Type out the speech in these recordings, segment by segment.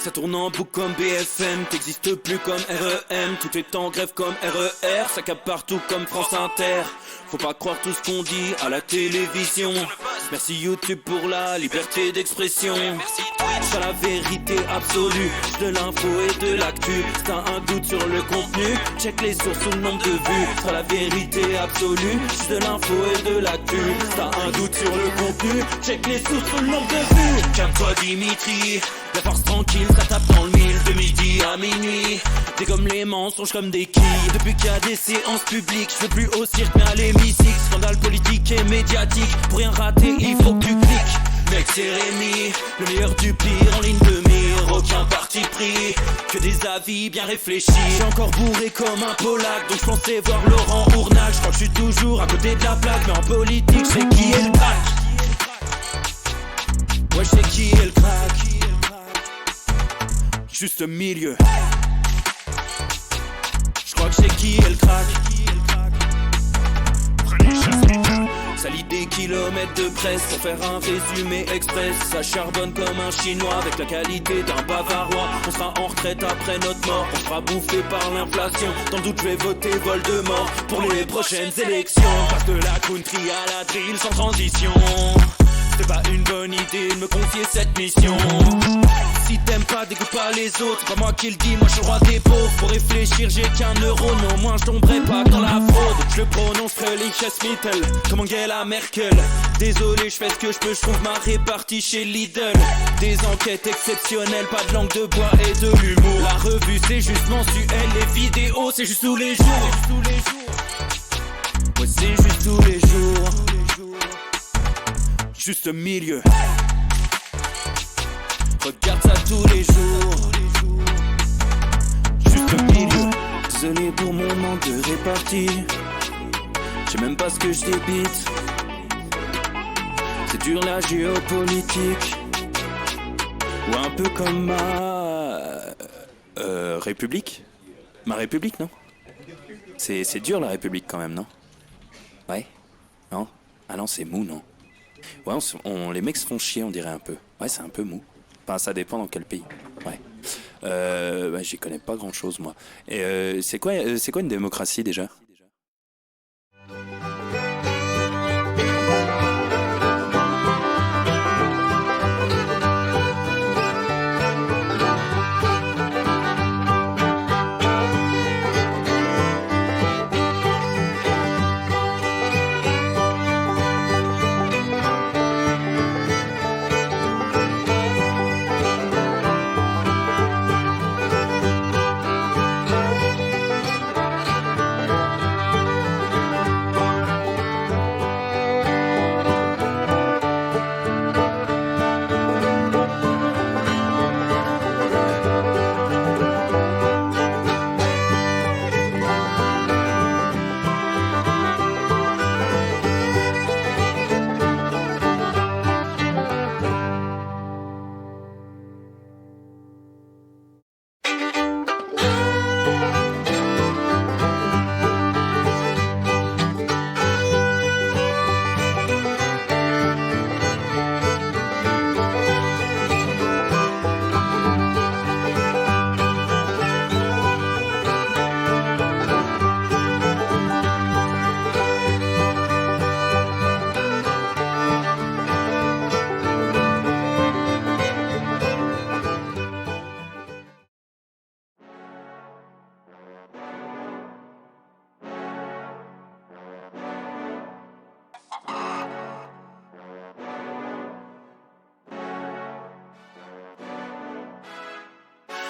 Ça tourne en boucle comme BFM, t'existes plus comme REM. Tout est en grève comme RER, ça capte partout comme France Inter. Faut pas croire tout ce qu'on dit à la télévision. Merci YouTube pour la liberté d'expression. C'est la vérité absolue, de l'info et de l'actu. Si t'as un doute sur le contenu, check les sources ou le nombre de vues. C'est la vérité absolue, de l'info et de l'actu. Si t'as un doute sur le contenu, check les sources ou le nombre de vues. Calme-toi Dimitri, la force tranquille, ça tape dans le mille. De midi à minuit, dégomme les mensonges comme des quilles. Depuis qu'il y a des séances publiques, je veux plus au cirque mais à l'hémicycle. Scandale politique et médiatique, pour rien rater il faut que tu cliques. Mec c'est Rémi, le meilleur du pire en ligne de mire. Aucun parti pris, que des avis bien réfléchis. J'suis encore bourré comme un Polac, donc j'pensais voir Laurent Ournac. J'crois que j'suis toujours à côté de la plaque, mais en politique j'sais qui est le crack. Ouais j'sais qui est le crack. Juste milieu. J'crois que j'sais qui est le crack. Ça lit des kilomètres de presse pour faire un résumé express. Ça charbonne comme un chinois avec la qualité d'un bavarois. On sera en retraite après notre mort, on sera bouffé par l'inflation. Dans le doute je vais voter Voldemort pour les prochaines élections. Passe de la country à la drill sans transition. C'est pas une bonne idée de me confier cette mission. Si t'aimes pas, dégoûte pas les autres. C'est pas moi qui le dis, moi je suis le roi des pauvres. Pour réfléchir, j'ai qu'un euro, mais au moins je tomberai pas dans la fraude. Je le prononcerai Lichesmittel, comme Angela Merkel. Désolé, je fais ce que je peux, je trouve ma répartie chez Lidl. Des enquêtes exceptionnelles, pas de langue de bois et de l'humour. La revue c'est juste mensuel, les vidéos c'est juste tous les jours. Ouais, c'est juste tous les jours. Juste milieu. Regarde ça tous les jours. Juste milieu. Désolé pour mon manque de répartie. Je sais même pas ce que je débite. C'est dur la géopolitique. Ou un peu comme ma... République. Ma République, non? C'est dur la République quand même, non? Ouais? Non? Ah non, c'est mou, non? Ouais, les mecs se font chier, on dirait un peu. Ouais, c'est un peu mou. Enfin, ça dépend dans quel pays. Ouais. Bah, j'y connais pas grand chose, moi. Et c'est quoi une démocratie déjà ?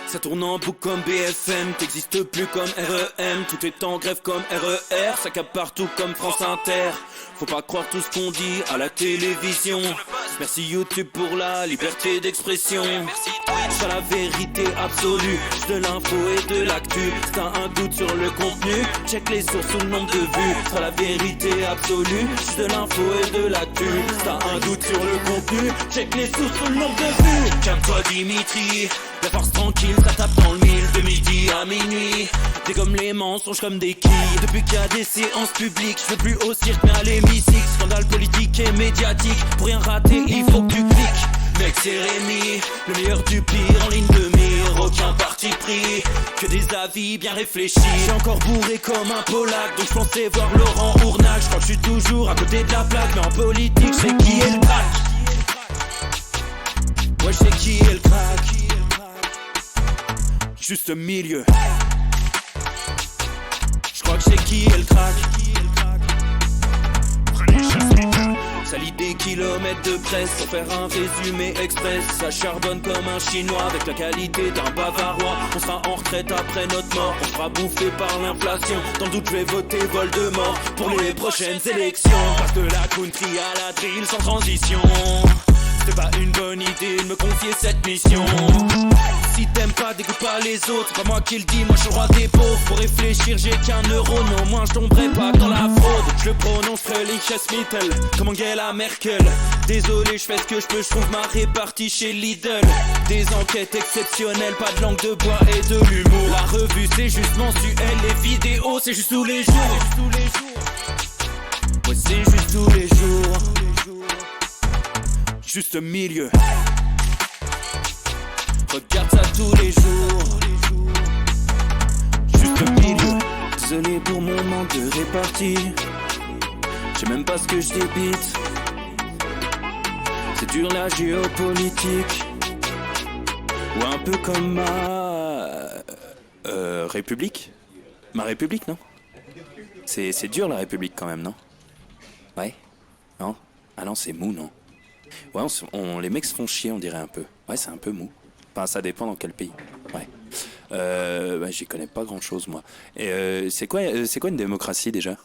Ça tourne en boucle comme BFM, t'existes plus comme REM. Tout est en grève comme RER, ça capte partout comme France Inter. Faut pas croire tout ce qu'on dit à la télévision. Merci YouTube pour la liberté d'expression. C'est la vérité absolue, de l'info et de l'actu. Si t'as un doute sur le contenu, check les sources ou le nombre de vues. C'est la vérité absolue, de l'info et de l'actu. Si t'as un doute sur le contenu, check les sources ou le nombre de vues. Calme-toi Dimitri, la force tranquille, ça tape dans le mille. De midi à minuit, dégomme les mensonges comme des quilles. Depuis qu'il y a des séances publiques, je veux plus au cirque mais à l'hémicycle. Scandale politique et médiatique, pour rien rater il faut que tu cliques. Mec c'est Rémi, le meilleur du pire en ligne de mire. aucun parti pris, que des avis bien réfléchis. J'ai encore bourré comme un Polac, donc je pensais voir Laurent Ournac. Je crois que je suis toujours à côté de la plaque, mais en politique je sais qui est le crack. Ouais, je sais qui est le crack. Juste milieu. Je crois que je sais qui est le crack. Ça lit des kilomètres de presse pour faire un résumé express. Ça charbonne comme un chinois avec la qualité d'un bavarois. On sera en retraite après notre mort, on sera bouffé par l'inflation. Dans le doute je vais voter Voldemort pour les prochaines élections. Passe de la country à la drill sans transition. C'est pas une bonne idée de me confier cette mission. Si t'aimes pas, dégoûte pas les autres. C'est pas moi qui le dis, moi je suis le roi des pauvres. Pour réfléchir, j'ai qu'un euro, mais au moins je tomberai pas dans la fraude. Je le prononcerai Lichesmittel, comme Angela Merkel. Désolé, je fais ce que je peux, je trouve ma répartie chez Lidl. Des enquêtes exceptionnelles, pas de langue de bois et de l'humour. La revue c'est juste mensuel, les vidéos c'est juste tous les jours. Ouais, c'est juste tous les jours. Juste milieu. Regarde ça tous les jours. Juste milieu. Désolé pour mon manque de répartie. Je sais même pas ce que je débite. C'est dur la géopolitique. Ou un peu comme ma République. Ma République, non? C'est dur la République quand même, non? Ouais? Non? Ah non, c'est mou, non? Ouais, les mecs se font chier, on dirait un peu. Ouais, c'est un peu mou. Enfin, ça dépend dans quel pays. Ouais. Bah, j'y connais pas grand-chose, moi. Et c'est quoi une démocratie, déjà?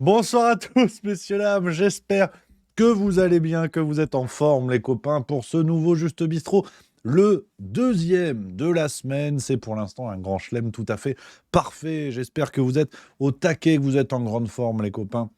Bonsoir à tous, messieurs, dames, j'espère que vous allez bien, que vous êtes en forme, les copains, pour ce nouveau Juste Bistrot, le deuxième de la semaine. C'est pour l'instant un grand chelem tout à fait parfait. J'espère que vous êtes au taquet, que vous êtes en grande forme, les copains.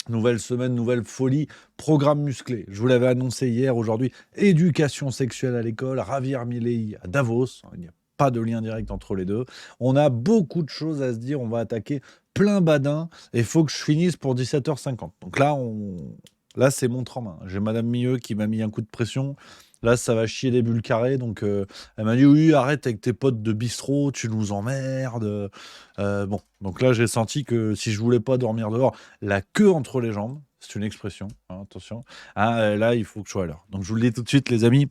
Nouvelle semaine, nouvelle folie, programme musclé. Je vous l'avais annoncé hier, aujourd'hui, éducation sexuelle à l'école, Javier Milei à Davos. Il n'y a pas de lien direct entre les deux. On a beaucoup de choses à se dire, on va attaquer plein badin et il faut que je finisse pour 17h50. Donc là c'est montre en main. J'ai Madame Milleux qui m'a mis un coup de pression. Là, ça va chier des bulles carrées. Donc, elle m'a dit, oui, arrête avec tes potes de bistrot, tu nous emmerdes. Bon, donc là, j'ai senti que si je voulais pas dormir dehors, la queue entre les jambes, c'est une expression, hein, attention. Ah, là, il faut que je sois à l'heure. Donc, je vous le dis tout de suite, les amis.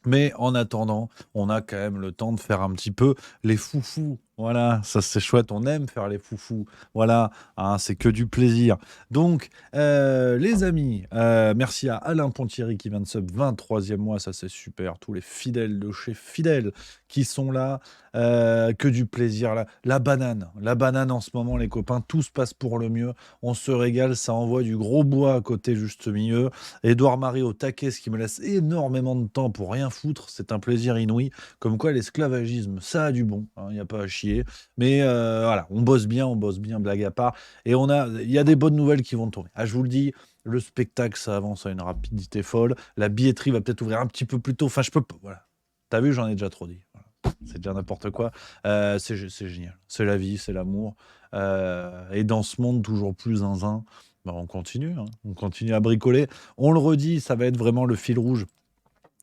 Mais en attendant, on a quand même le temps de faire un petit peu les foufous. Voilà, ça c'est chouette, on aime faire les foufous. Voilà, hein, c'est que du plaisir. Donc, les amis, merci à Alain Pontieri qui vient de sub 23e mois, ça c'est super. Tous les fidèles de chez Fidèles qui sont là, que du plaisir. La banane en ce moment, les copains, tout se passe pour le mieux. On se régale, ça envoie du gros bois à côté juste milieu. Édouard Marie au taquet, ce qui me laisse énormément de temps pour rien foutre. C'est un plaisir inouï. Comme quoi, l'esclavagisme, ça a du bon. Il n'y a pas à chier. Mais voilà, on bosse bien, blague à part. Et il y a des bonnes nouvelles qui vont tourner. Ah, je vous le dis, le spectacle, ça avance à une rapidité folle. La billetterie va peut-être ouvrir un petit peu plus tôt. Enfin, je peux pas. Voilà. T'as vu, j'en ai déjà trop dit. Voilà. C'est déjà n'importe quoi. C'est génial. C'est la vie, c'est l'amour. Et dans ce monde toujours plus zinzin, on continue. On continue à bricoler. On le redit, ça va être vraiment le fil rouge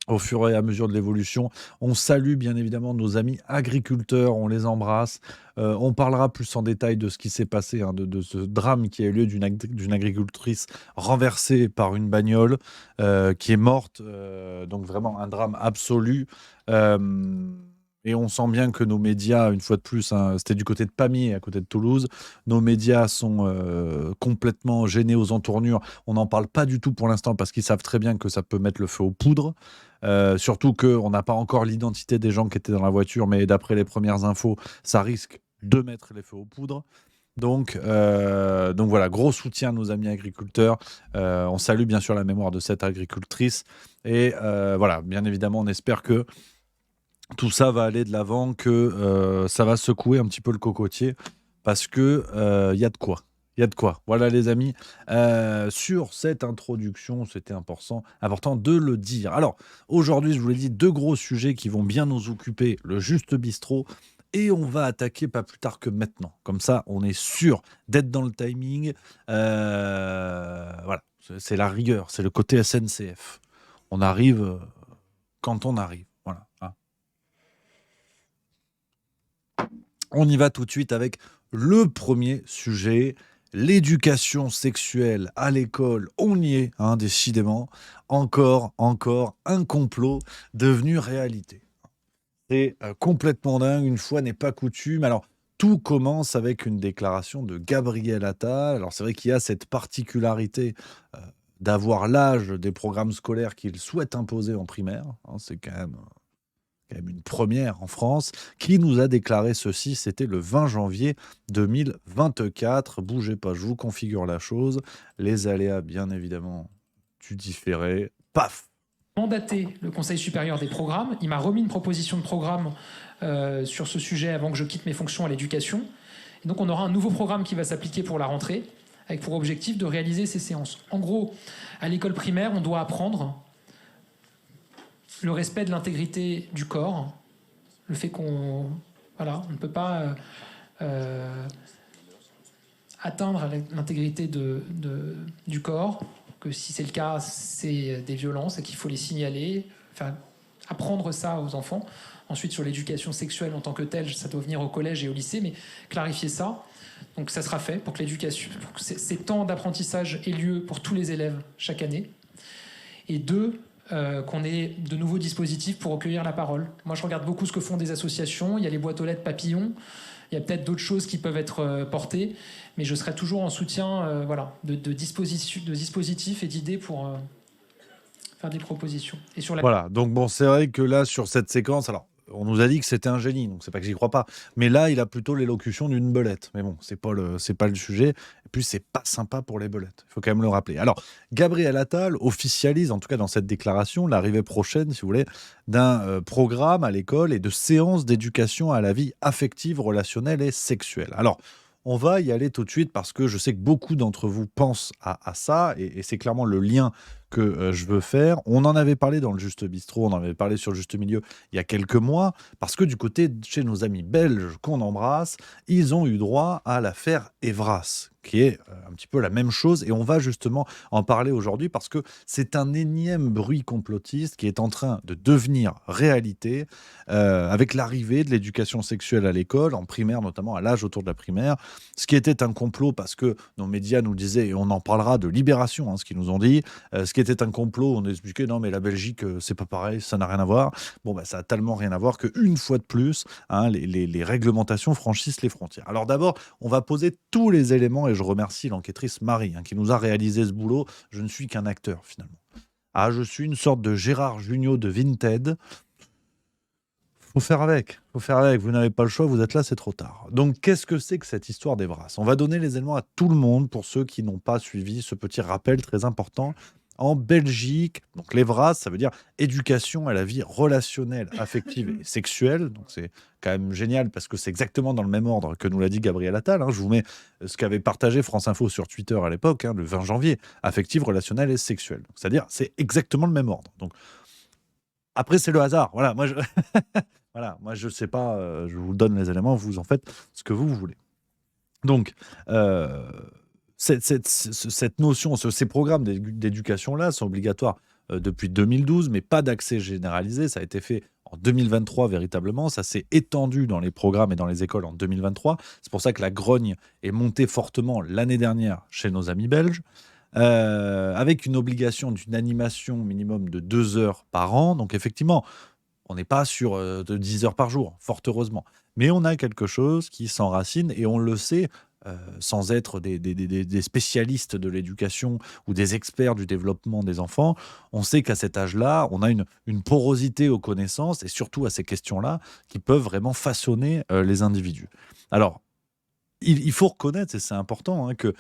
au fur et à mesure de l'évolution. On salue bien évidemment nos amis agriculteurs, on les embrasse. On parlera plus en détail de ce qui s'est passé, hein, de ce drame qui a eu lieu d'une agricultrice renversée par une bagnole, qui est morte. Donc vraiment un drame absolu. Et on sent bien que nos médias, une fois de plus, hein, c'était du côté de Pamiers, à côté de Toulouse, nos médias sont complètement gênés aux entournures. On n'en parle pas du tout pour l'instant parce qu'ils savent très bien que ça peut mettre le feu aux poudres. Surtout qu'on n'a pas encore l'identité des gens qui étaient dans la voiture, mais d'après les premières infos, ça risque de mettre les feux aux poudres. Donc voilà, gros soutien à nos amis agriculteurs. On salue bien sûr la mémoire de cette agricultrice. Et voilà, bien évidemment, on espère que tout ça va aller de l'avant, que ça va secouer un petit peu le cocotier, parce que il y a de quoi. Il y a de quoi. Voilà les amis. Sur cette introduction, c'était important de le dire. Alors, aujourd'hui, je vous l'ai dit, 2 gros sujets qui vont bien nous occuper, le Juste Bistrot, et on va attaquer pas plus tard que maintenant. Comme ça, on est sûr d'être dans le timing. Voilà, c'est la rigueur, c'est le côté SNCF. On arrive quand on arrive. Voilà, hein. On y va tout de suite avec le premier sujet, l'éducation sexuelle à l'école. On y est, hein, décidément. Encore un complot devenu réalité. C'est complètement dingue, une fois n'est pas coutume. Alors, tout commence avec une déclaration de Gabriel Attal. Alors, c'est vrai qu'il y a cette particularité d'avoir l'âge des programmes scolaires qu'il souhaite imposer en primaire, hein, c'est quand même une première en France, qui nous a déclaré ceci, c'était le 20 janvier 2024. Bougez pas, je vous configure la chose. Les aléas, bien évidemment, du différé. Paf! Mandaté le Conseil supérieur des programmes. Il m'a remis une proposition de programme sur ce sujet avant que je quitte mes fonctions à l'éducation. Et donc on aura un nouveau programme qui va s'appliquer pour la rentrée, avec pour objectif de réaliser ces séances. En gros, à l'école primaire, on doit apprendre le respect de l'intégrité du corps, le fait qu'on ne peut pas atteindre l'intégrité du corps, que si c'est le cas, c'est des violences et qu'il faut les signaler, apprendre ça aux enfants. Ensuite, sur l'éducation sexuelle en tant que telle, ça doit venir au collège et au lycée, mais clarifier ça. Donc ça sera fait pour que ces temps d'apprentissage aient lieu pour tous les élèves chaque année. Et 2, qu'on ait de nouveaux dispositifs pour recueillir la parole. Moi, je regarde beaucoup ce que font des associations. Il y a les boîtes aux lettres papillons. Il y a peut-être d'autres choses qui peuvent être portées, mais je serai toujours en soutien de dispositifs et d'idées pour faire des propositions. Et sur Voilà, donc bon, c'est vrai que là, sur cette séquence, alors, on nous a dit que c'était un génie, donc c'est pas que j'y crois pas. Mais là, il a plutôt l'élocution d'une belette. Mais bon, c'est pas le sujet. Et puis, c'est pas sympa pour les belettes. Il faut quand même le rappeler. Alors, Gabriel Attal officialise, en tout cas dans cette déclaration, l'arrivée prochaine, si vous voulez, d'un programme à l'école et de séances d'éducation à la vie affective, relationnelle et sexuelle. Alors, on va y aller tout de suite parce que je sais que beaucoup d'entre vous pensent à ça et c'est clairement le lien que je veux faire. On en avait parlé dans le Juste Bistrot, on en avait parlé sur le Juste Milieu il y a quelques mois, parce que du côté de chez nos amis belges qu'on embrasse, ils ont eu droit à l'affaire Evras, qui est un petit peu la même chose, et on va justement en parler aujourd'hui parce que c'est un énième bruit complotiste qui est en train de devenir réalité avec l'arrivée de l'éducation sexuelle à l'école, en primaire notamment, à l'âge autour de la primaire, ce qui était un complot parce que nos médias nous disaient, et on en parlera de Libération, hein, ce qu'ils nous ont dit, ce qui était un complot, on expliquait non mais la Belgique c'est pas pareil, ça n'a rien à voir. Bon bah ça a tellement rien à voir qu'une fois de plus, hein, les réglementations franchissent les frontières. Alors d'abord, on va poser tous les éléments et je remercie l'enquêtrice Marie hein, qui nous a réalisé ce boulot. Je ne suis qu'un acteur finalement. Ah, je suis une sorte de Gérard Jugnot de Vinted. Faut faire avec, vous n'avez pas le choix, vous êtes là, c'est trop tard. Donc qu'est-ce que c'est que cette histoire d'Evras? On va donner les éléments à tout le monde pour ceux qui n'ont pas suivi ce petit rappel très important. En Belgique, donc l'Evras, ça veut dire éducation à la vie relationnelle, affective et sexuelle. Donc c'est quand même génial parce que c'est exactement dans le même ordre que nous l'a dit Gabriel Attal. Hein. Je vous mets ce qu'avait partagé France Info sur Twitter à l'époque, hein, le 20 janvier, affective, relationnelle et sexuelle. C'est-à-dire c'est exactement le même ordre. Donc après c'est le hasard. Voilà, moi je voilà, moi je sais pas, je vous donne les éléments, vous en faites ce que vous voulez. Donc cette notion, ces programmes d'éducation-là sont obligatoires depuis 2012, mais pas d'accès généralisé. Ça a été fait en 2023 véritablement. Ça s'est étendu dans les programmes et dans les écoles en 2023. C'est pour ça que la grogne est montée fortement l'année dernière chez nos amis belges. Avec une obligation d'une animation minimum de 2 heures par an. Donc effectivement, on n'est pas sur de 10 heures par jour, fort heureusement. Mais on a quelque chose qui s'enracine et on le sait, sans être des spécialistes de l'éducation ou des experts du développement des enfants. On sait qu'à cet âge-là, on a une porosité aux connaissances et surtout à ces questions-là qui peuvent vraiment façonner les individus. Alors, il faut reconnaître, et c'est important, hein, que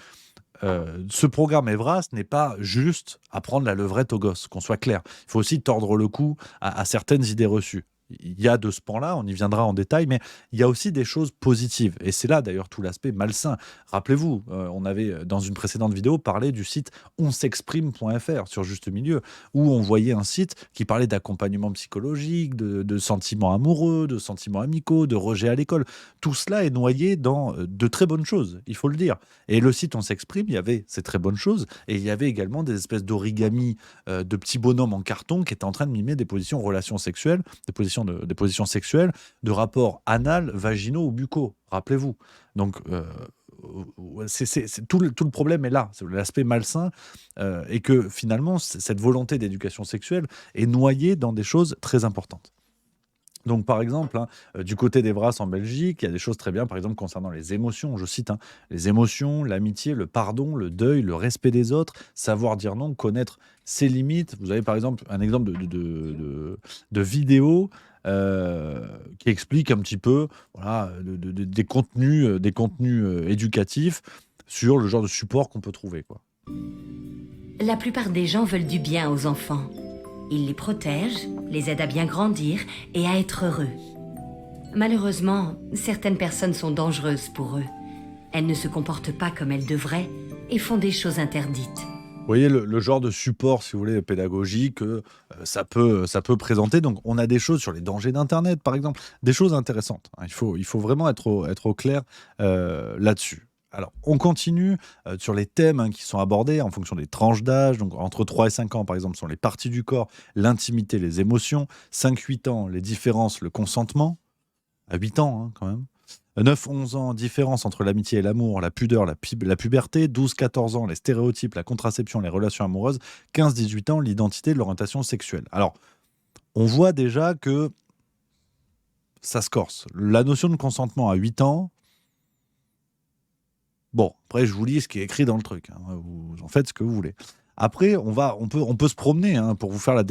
ce programme Evras n'est pas juste apprendre la levrette aux gosses, qu'on soit clair. Il faut aussi tordre le cou à certaines idées reçues. Il y a de ce pan-là, on y viendra en détail, mais il y a aussi des choses positives. Et c'est là d'ailleurs tout l'aspect malsain. Rappelez-vous, on avait dans une précédente vidéo parlé du site onsexprime.fr sur Juste Milieu, où on voyait un site qui parlait d'accompagnement psychologique, de sentiments amoureux, de sentiments amicaux, de rejet à l'école. Tout cela est noyé dans de très bonnes choses, il faut le dire. Et le site On s'exprime, il y avait ces très bonnes choses, et il y avait également des espèces d'origami de petits bonhommes en carton qui étaient en train de mimer des positions relations sexuelles, des positions sexuelles, de rapports anal, vaginaux ou buccaux, rappelez-vous. Donc, tout le problème est là, c'est l'aspect malsain, et que finalement, cette volonté d'éducation sexuelle est noyée dans des choses très importantes. Donc, par exemple, du côté d'Evras en Belgique, il y a des choses très bien, par exemple, concernant les émotions. Je cite, les émotions, l'amitié, le pardon, le deuil, le respect des autres, savoir dire non, connaître ses limites. Vous avez, par exemple, un exemple de vidéo qui explique un petit peu voilà, des contenus éducatifs sur le genre de support qu'on peut trouver, quoi. La plupart des gens veulent du bien aux enfants. Ils les protègent, les aident à bien grandir et à être heureux. Malheureusement, certaines personnes sont dangereuses pour eux. Elles ne se comportent pas comme elles devraient et font des choses interdites. Vous voyez le genre de support, si vous voulez, pédagogique que ça peut présenter. Donc, on a des choses sur les dangers d'Internet, par exemple, des choses intéressantes. Il faut vraiment être au clair là-dessus. Alors, on continue sur les thèmes qui sont abordés en fonction des tranches d'âge. Donc, entre 3 et 5 ans, par exemple, sont les parties du corps, l'intimité, les émotions. 5-8 ans, les différences, le consentement. À 8 ans, quand même. 9-11 ans, différence entre l'amitié et l'amour, la pudeur, la puberté. 12-14 ans, les stéréotypes, la contraception, les relations amoureuses. 15-18 ans, l'identité, l'orientation sexuelle. Alors, on voit déjà que ça se corse. La notion de consentement à 8 ans, bon, après, je vous lis ce qui est écrit dans le truc. Vous en faites ce que vous voulez. Après, on peut se promener pour vous faire la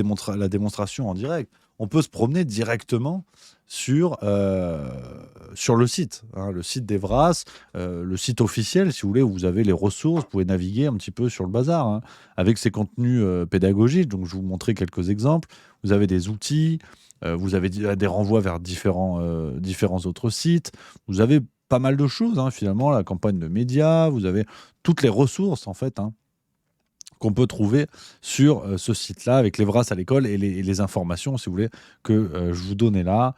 démonstration en direct. On peut se promener directement sur le site. Le site d'Evras, le site officiel, si vous voulez, où vous avez les ressources. Vous pouvez naviguer un petit peu sur le bazar avec ses contenus pédagogiques. Donc, je vais vous montrer quelques exemples. Vous avez des outils, vous avez des renvois vers différents autres sites. Vous avez pas mal de choses, finalement, la campagne de médias, vous avez toutes les ressources, en fait, qu'on peut trouver sur ce site-là, avec l'Evras à l'école et les informations, si vous voulez, que je vous donnais là.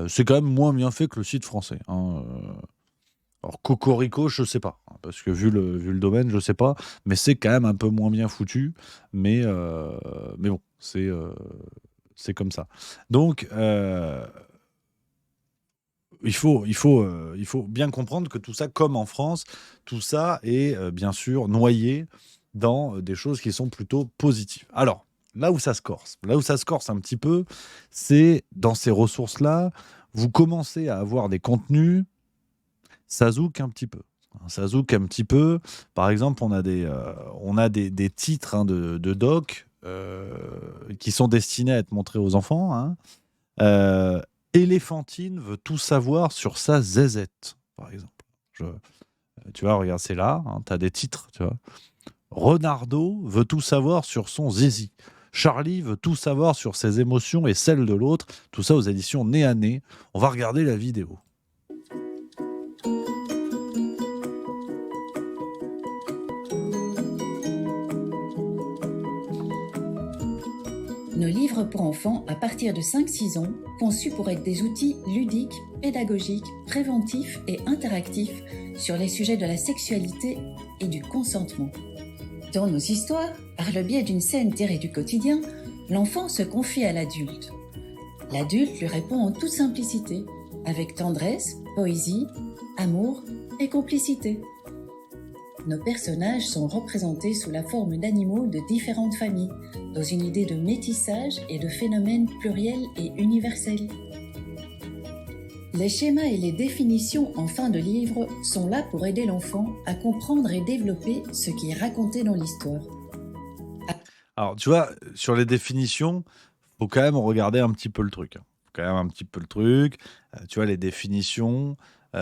C'est quand même moins bien fait que le site français. Alors, Cocorico, je ne sais pas, parce que vu le domaine, je ne sais pas, mais c'est quand même un peu moins bien foutu, mais bon, c'est comme ça. Donc, il faut bien comprendre que tout ça, comme en France, tout ça est bien sûr noyé dans des choses qui sont plutôt positives. Alors, là où ça se corse un petit peu, c'est dans ces ressources-là, vous commencez à avoir des contenus, ça zouk un petit peu. Ça zouk un petit peu. Par exemple, on a des titres de doc qui sont destinés à être montrés aux enfants. Éléphantine veut tout savoir sur sa zézette, par exemple. Tu vois, regarde, c'est là, tu as des titres, tu vois. Renardo veut tout savoir sur son zizi. Charlie veut tout savoir sur ses émotions et celles de l'autre. Tout ça aux éditions Nez à Nez. On va regarder la vidéo. Nos livres pour enfants à partir de 5-6 ans, conçus pour être des outils ludiques, pédagogiques, préventifs et interactifs sur les sujets de la sexualité et du consentement. Dans nos histoires, par le biais d'une scène tirée du quotidien, L'enfant se confie à l'adulte. L'adulte lui répond en toute simplicité, avec tendresse, poésie, amour et complicité. Nos personnages sont représentés sous la forme d'animaux de différentes familles, dans une idée de métissage et de phénomènes pluriels et universels. Les schémas et les définitions en fin de livre sont là pour aider l'enfant à comprendre et développer ce qui est raconté dans l'histoire. Alors, tu vois, sur les définitions, faut quand même regarder un petit peu le truc. Faut quand même un petit peu le truc. Tu vois, les définitions, tu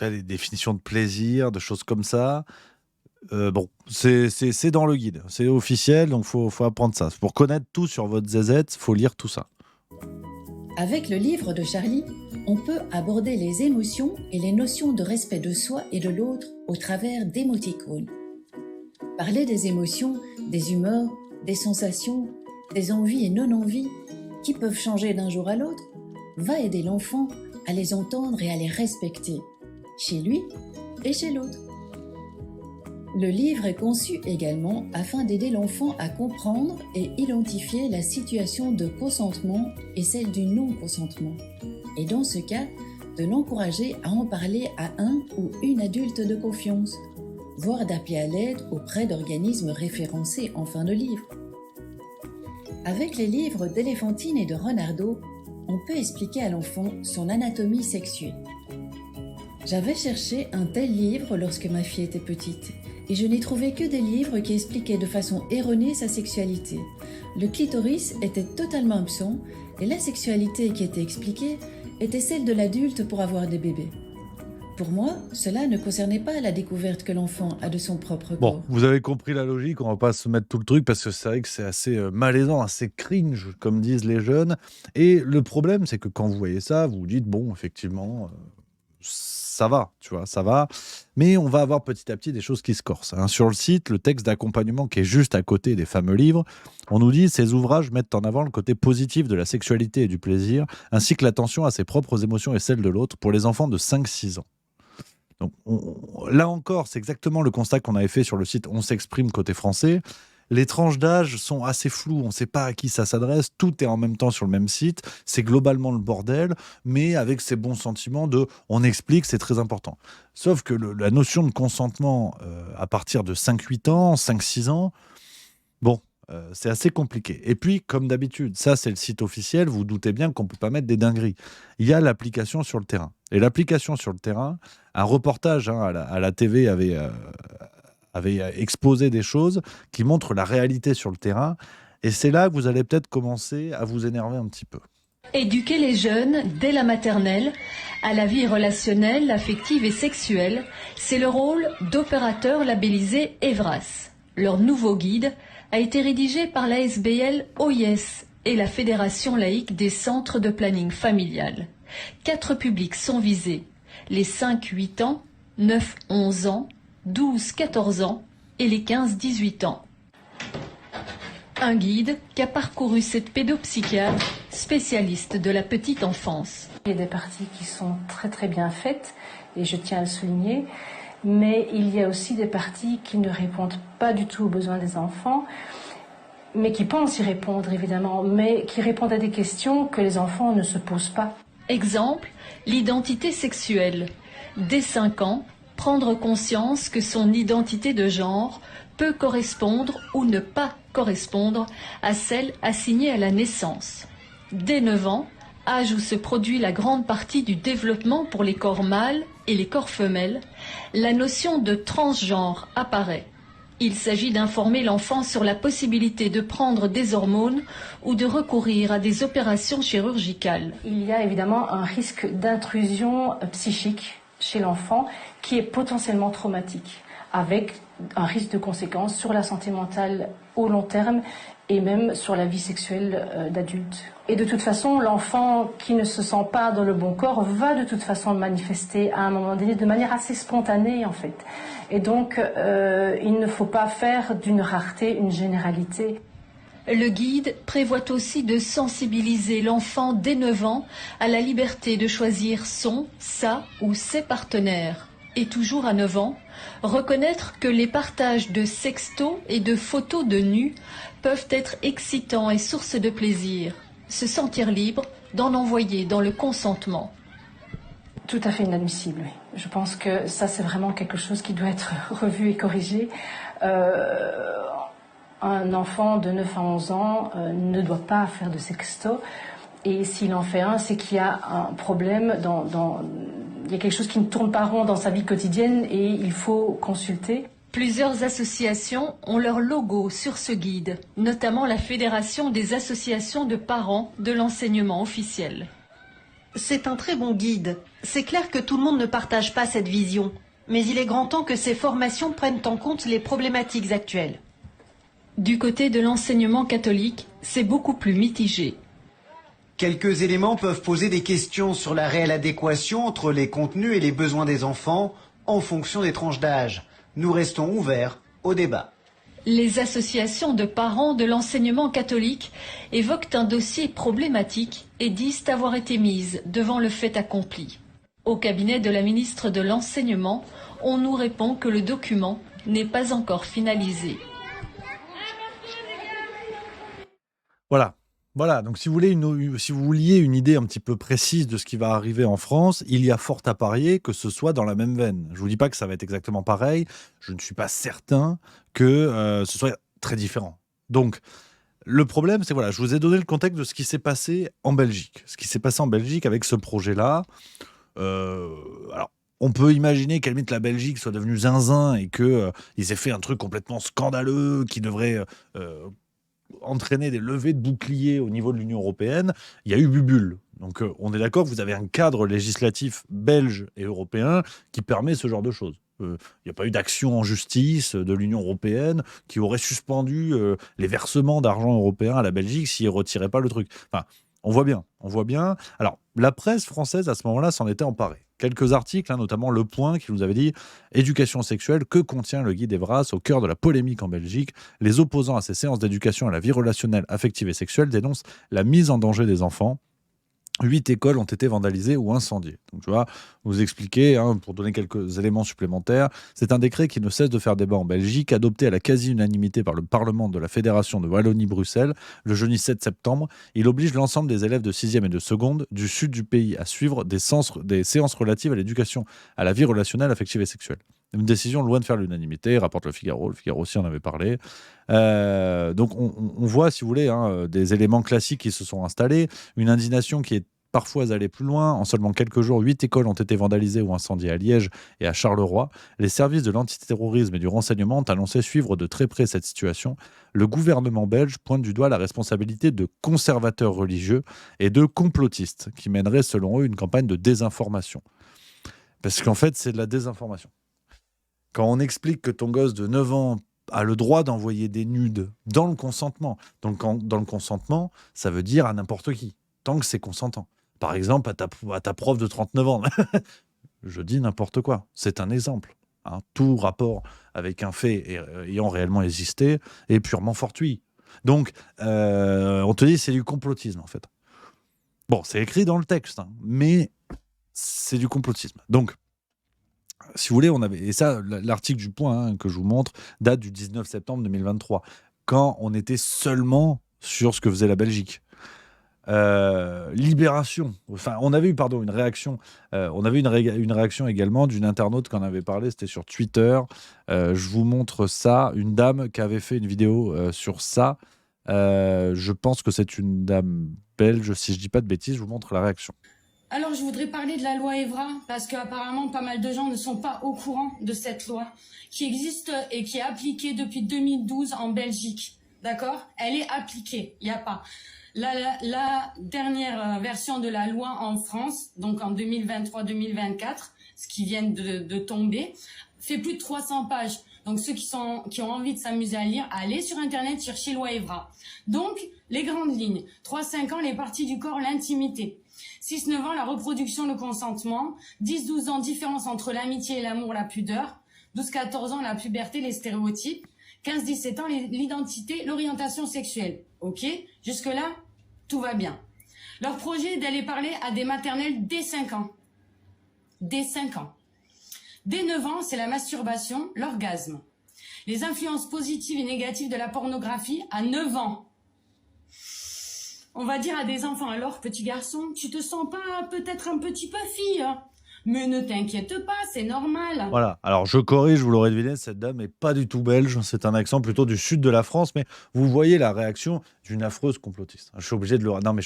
vois, les définitions de plaisir, de choses comme ça. Bon, c'est dans le guide, c'est officiel, donc faut apprendre ça. Pour connaître tout sur votre zézette, faut lire tout ça. Avec le livre de Charlie, on peut aborder les émotions et les notions de respect de soi et de l'autre au travers d'émoticônes. Parler des émotions, des humeurs, des sensations, des envies et non-envies, qui peuvent changer d'un jour à l'autre, va aider l'enfant à les entendre et à les respecter, chez lui et chez l'autre. Le livre est conçu également afin d'aider l'enfant à comprendre et identifier la situation de consentement et celle du non-consentement, et dans ce cas, de l'encourager à en parler à un ou une adulte de confiance, voire d'appeler à l'aide auprès d'organismes référencés en fin de livre. Avec les livres d'Éléphantine et de Renardo, on peut expliquer à l'enfant son anatomie sexuée. J'avais cherché un tel livre lorsque ma fille était petite, et je n'ai trouvé que des livres qui expliquaient de façon erronée sa sexualité. Le clitoris était totalement absent, et la sexualité qui était expliquée était celle de l'adulte pour avoir des bébés. Pour moi, cela ne concernait pas la découverte que l'enfant a de son propre corps. Bon, vous avez compris la logique, on va pas se mettre tout le truc parce que c'est vrai que c'est assez malaisant, assez cringe, comme disent les jeunes. Et le problème, c'est que quand vous voyez ça, vous vous dites, bon, effectivement, ça va, tu vois, ça va. Mais on va avoir petit à petit des choses qui se corsent. Sur le site, le texte d'accompagnement qui est juste à côté des fameux livres, on nous dit ces ouvrages mettent en avant le côté positif de la sexualité et du plaisir, ainsi que l'attention à ses propres émotions et celles de l'autre pour les enfants de 5-6 ans. Donc, là encore, c'est exactement le constat qu'on avait fait sur le site On s'exprime côté français. Les tranches d'âge sont assez floues, on ne sait pas à qui ça s'adresse, tout est en même temps sur le même site, c'est globalement le bordel, mais avec ces bons sentiments de on explique, c'est très important. Sauf que la notion de consentement à partir de 5-8 ans, 5-6 ans, bon, c'est assez compliqué. Et puis, comme d'habitude, ça c'est le site officiel, vous doutez bien qu'on ne peut pas mettre des dingueries. Il y a l'application sur le terrain. Et l'application sur le terrain, un reportage à la TV avait exposé des choses qui montrent la réalité sur le terrain. Et c'est là que vous allez peut-être commencer à vous énerver un petit peu. Éduquer les jeunes, dès la maternelle, à la vie relationnelle, affective et sexuelle, c'est le rôle d'opérateurs labellisés Evras. Leur nouveau guide a été rédigé par l'ASBL OIS et la Fédération laïque des centres de planning familial. 4 publics sont visés, les 5-8 ans, 9-11 ans, 12-14 ans et les 15-18 ans. Un guide qui a parcouru cette pédopsychiatre spécialiste de la petite enfance. Il y a des parties qui sont très très bien faites et je tiens à le souligner, mais il y a aussi des parties qui ne répondent pas du tout aux besoins des enfants, mais qui pensent y répondre évidemment, mais qui répondent à des questions que les enfants ne se posent pas. Exemple, l'identité sexuelle. Dès 5 ans, prendre conscience que son identité de genre peut correspondre ou ne pas correspondre à celle assignée à la naissance. Dès 9 ans, âge où se produit la grande partie du développement pour les corps mâles et les corps femelles, la notion de transgenre apparaît. Il s'agit d'informer l'enfant sur la possibilité de prendre des hormones ou de recourir à des opérations chirurgicales. Il y a évidemment un risque d'intrusion psychique chez l'enfant qui est potentiellement traumatique, avec un risque de conséquences sur la santé mentale au long terme et même sur la vie sexuelle d'adulte. Et de toute façon, l'enfant qui ne se sent pas dans le bon corps va de toute façon le manifester à un moment donné de manière assez spontanée en fait. Et donc, il ne faut pas faire d'une rareté une généralité. Le guide prévoit aussi de sensibiliser l'enfant dès 9 ans à la liberté de choisir son, sa ou ses partenaires. et toujours à 9 ans, reconnaître que les partages de sextos et de photos de nus peuvent être excitants et source de plaisir, se sentir libre d'en envoyer dans le consentement. Tout à fait inadmissible, oui. Je pense que ça, c'est vraiment quelque chose qui doit être revu et corrigé. Un enfant de 9 à 11 ans ne doit pas faire de sexto. Et s'il en fait un, c'est qu'il y a un problème il y a quelque chose qui ne tourne pas rond dans sa vie quotidienne et il faut consulter. Plusieurs associations ont leur logo sur ce guide, notamment la Fédération des associations de parents de l'enseignement officiel. C'est un très bon guide. C'est clair que tout le monde ne partage pas cette vision, mais il est grand temps que ces formations prennent en compte les problématiques actuelles. Du côté de l'enseignement catholique, c'est beaucoup plus mitigé. Quelques éléments peuvent poser des questions sur la réelle adéquation entre les contenus et les besoins des enfants en fonction des tranches d'âge. Nous restons ouverts au débat. Les associations de parents de l'enseignement catholique évoquent un dossier problématique et disent avoir été mises devant le fait accompli. Au cabinet de la ministre de l'Enseignement, on nous répond que le document n'est pas encore finalisé. Voilà, donc si vous vouliez une idée un petit peu précise de ce qui va arriver en France, il y a fort à parier que ce soit dans la même veine. Je ne vous dis pas que ça va être exactement pareil, je ne suis pas certain que ce soit très différent. Donc, le problème, c'est je vous ai donné le contexte de ce qui s'est passé en Belgique. Ce qui s'est passé en Belgique avec ce projet-là. Alors, on peut imaginer qu'à la limite la Belgique soit devenue zinzin et qu'ils aient fait un truc complètement scandaleux qui devrait entraîner des levées de boucliers au niveau de l'Union européenne. Il y a eu bubule. Donc on est d'accord, vous avez un cadre législatif belge et européen qui permet ce genre de choses. Il n'y a pas eu d'action en justice de l'Union européenne qui aurait suspendu les versements d'argent européen à la Belgique s'ils ne retiraient pas le truc. Enfin, on voit bien. Alors, la presse française, à ce moment-là, s'en était emparée. Quelques articles, notamment Le Point, qui nous avait dit « Éducation sexuelle, que contient le guide Evras ?» Au cœur de la polémique en Belgique, les opposants à ces séances d'éducation à la vie relationnelle, affective et sexuelle dénoncent la mise en danger des enfants. 8 écoles ont été vandalisées ou incendiées. Donc, tu vois, vous expliquer, pour donner quelques éléments supplémentaires, c'est un décret qui ne cesse de faire débat en Belgique, adopté à la quasi-unanimité par le Parlement de la Fédération de Wallonie-Bruxelles le jeudi 7 septembre. Il oblige l'ensemble des élèves de 6e et de 2e du sud du pays à suivre des séances relatives à l'éducation à la vie relationnelle, affective et sexuelle. Une décision loin de faire l'unanimité, rapporte le Figaro. Le Figaro aussi en avait parlé. Donc on voit, si vous voulez, des éléments classiques qui se sont installés. Une indignation qui est parfois allée plus loin. En seulement quelques jours, 8 écoles ont été vandalisées ou incendiées à Liège et à Charleroi. Les services de l'antiterrorisme et du renseignement ont annoncé suivre de très près cette situation. Le gouvernement belge pointe du doigt la responsabilité de conservateurs religieux et de complotistes qui mèneraient, selon eux, une campagne de désinformation. Parce qu'en fait, c'est de la désinformation. Quand on explique que ton gosse de 9 ans a le droit d'envoyer des nudes dans le consentement, donc dans le consentement, ça veut dire à n'importe qui, tant que c'est consentant. Par exemple, à ta prof de 39 ans. Je dis n'importe quoi. C'est un exemple. Tout rapport avec un fait ayant réellement existé est purement fortuit. Donc, on te dit c'est du complotisme, en fait. Bon, c'est écrit dans le texte, mais c'est du complotisme. Donc, si vous voulez, et ça, l'article du Point que je vous montre date du 19 septembre 2023, quand on était seulement sur ce que faisait la Belgique. Libération. Enfin, on avait eu une réaction. On avait une réaction également d'une internaute qui en avait parlé. C'était sur Twitter. Je vous montre ça. Une dame qui avait fait une vidéo sur ça. Je pense que c'est une dame belge. Si je dis pas de bêtises, je vous montre la réaction. Alors, je voudrais parler de la loi Evra, parce qu'apparemment, pas mal de gens ne sont pas au courant de cette loi, qui existe et qui est appliquée depuis 2012 en Belgique. D'accord ? Elle est appliquée, il n'y a pas. La dernière version de la loi en France, donc en 2023-2024, ce qui vient de tomber, fait plus de 300 pages. Donc ceux qui ont envie de s'amuser à lire, allez sur Internet, cherchez loi Evra. Donc, les grandes lignes. 3-5 ans, les parties du corps, l'intimité. 6-9 ans, la reproduction, le consentement. 10-12 ans, différence entre l'amitié et l'amour, la pudeur. 12-14 ans, la puberté, les stéréotypes. 15-17 ans, l'identité, l'orientation sexuelle. Ok ? Jusque-là, tout va bien. Leur projet est d'aller parler à des maternelles dès 5 ans. Dès 5 ans. Dès 9 ans, c'est la masturbation, l'orgasme. Les influences positives et négatives de la pornographie à 9 ans. On va dire à des enfants, alors petit garçon, tu te sens pas peut-être un petit peu fille, hein? Mais ne t'inquiète pas, c'est normal. Voilà, alors je corrige, vous l'aurez deviné, cette dame n'est pas du tout belge, c'est un accent plutôt du sud de la France, mais vous voyez la réaction d'une affreuse complotiste. Je suis obligé de le... Non, mais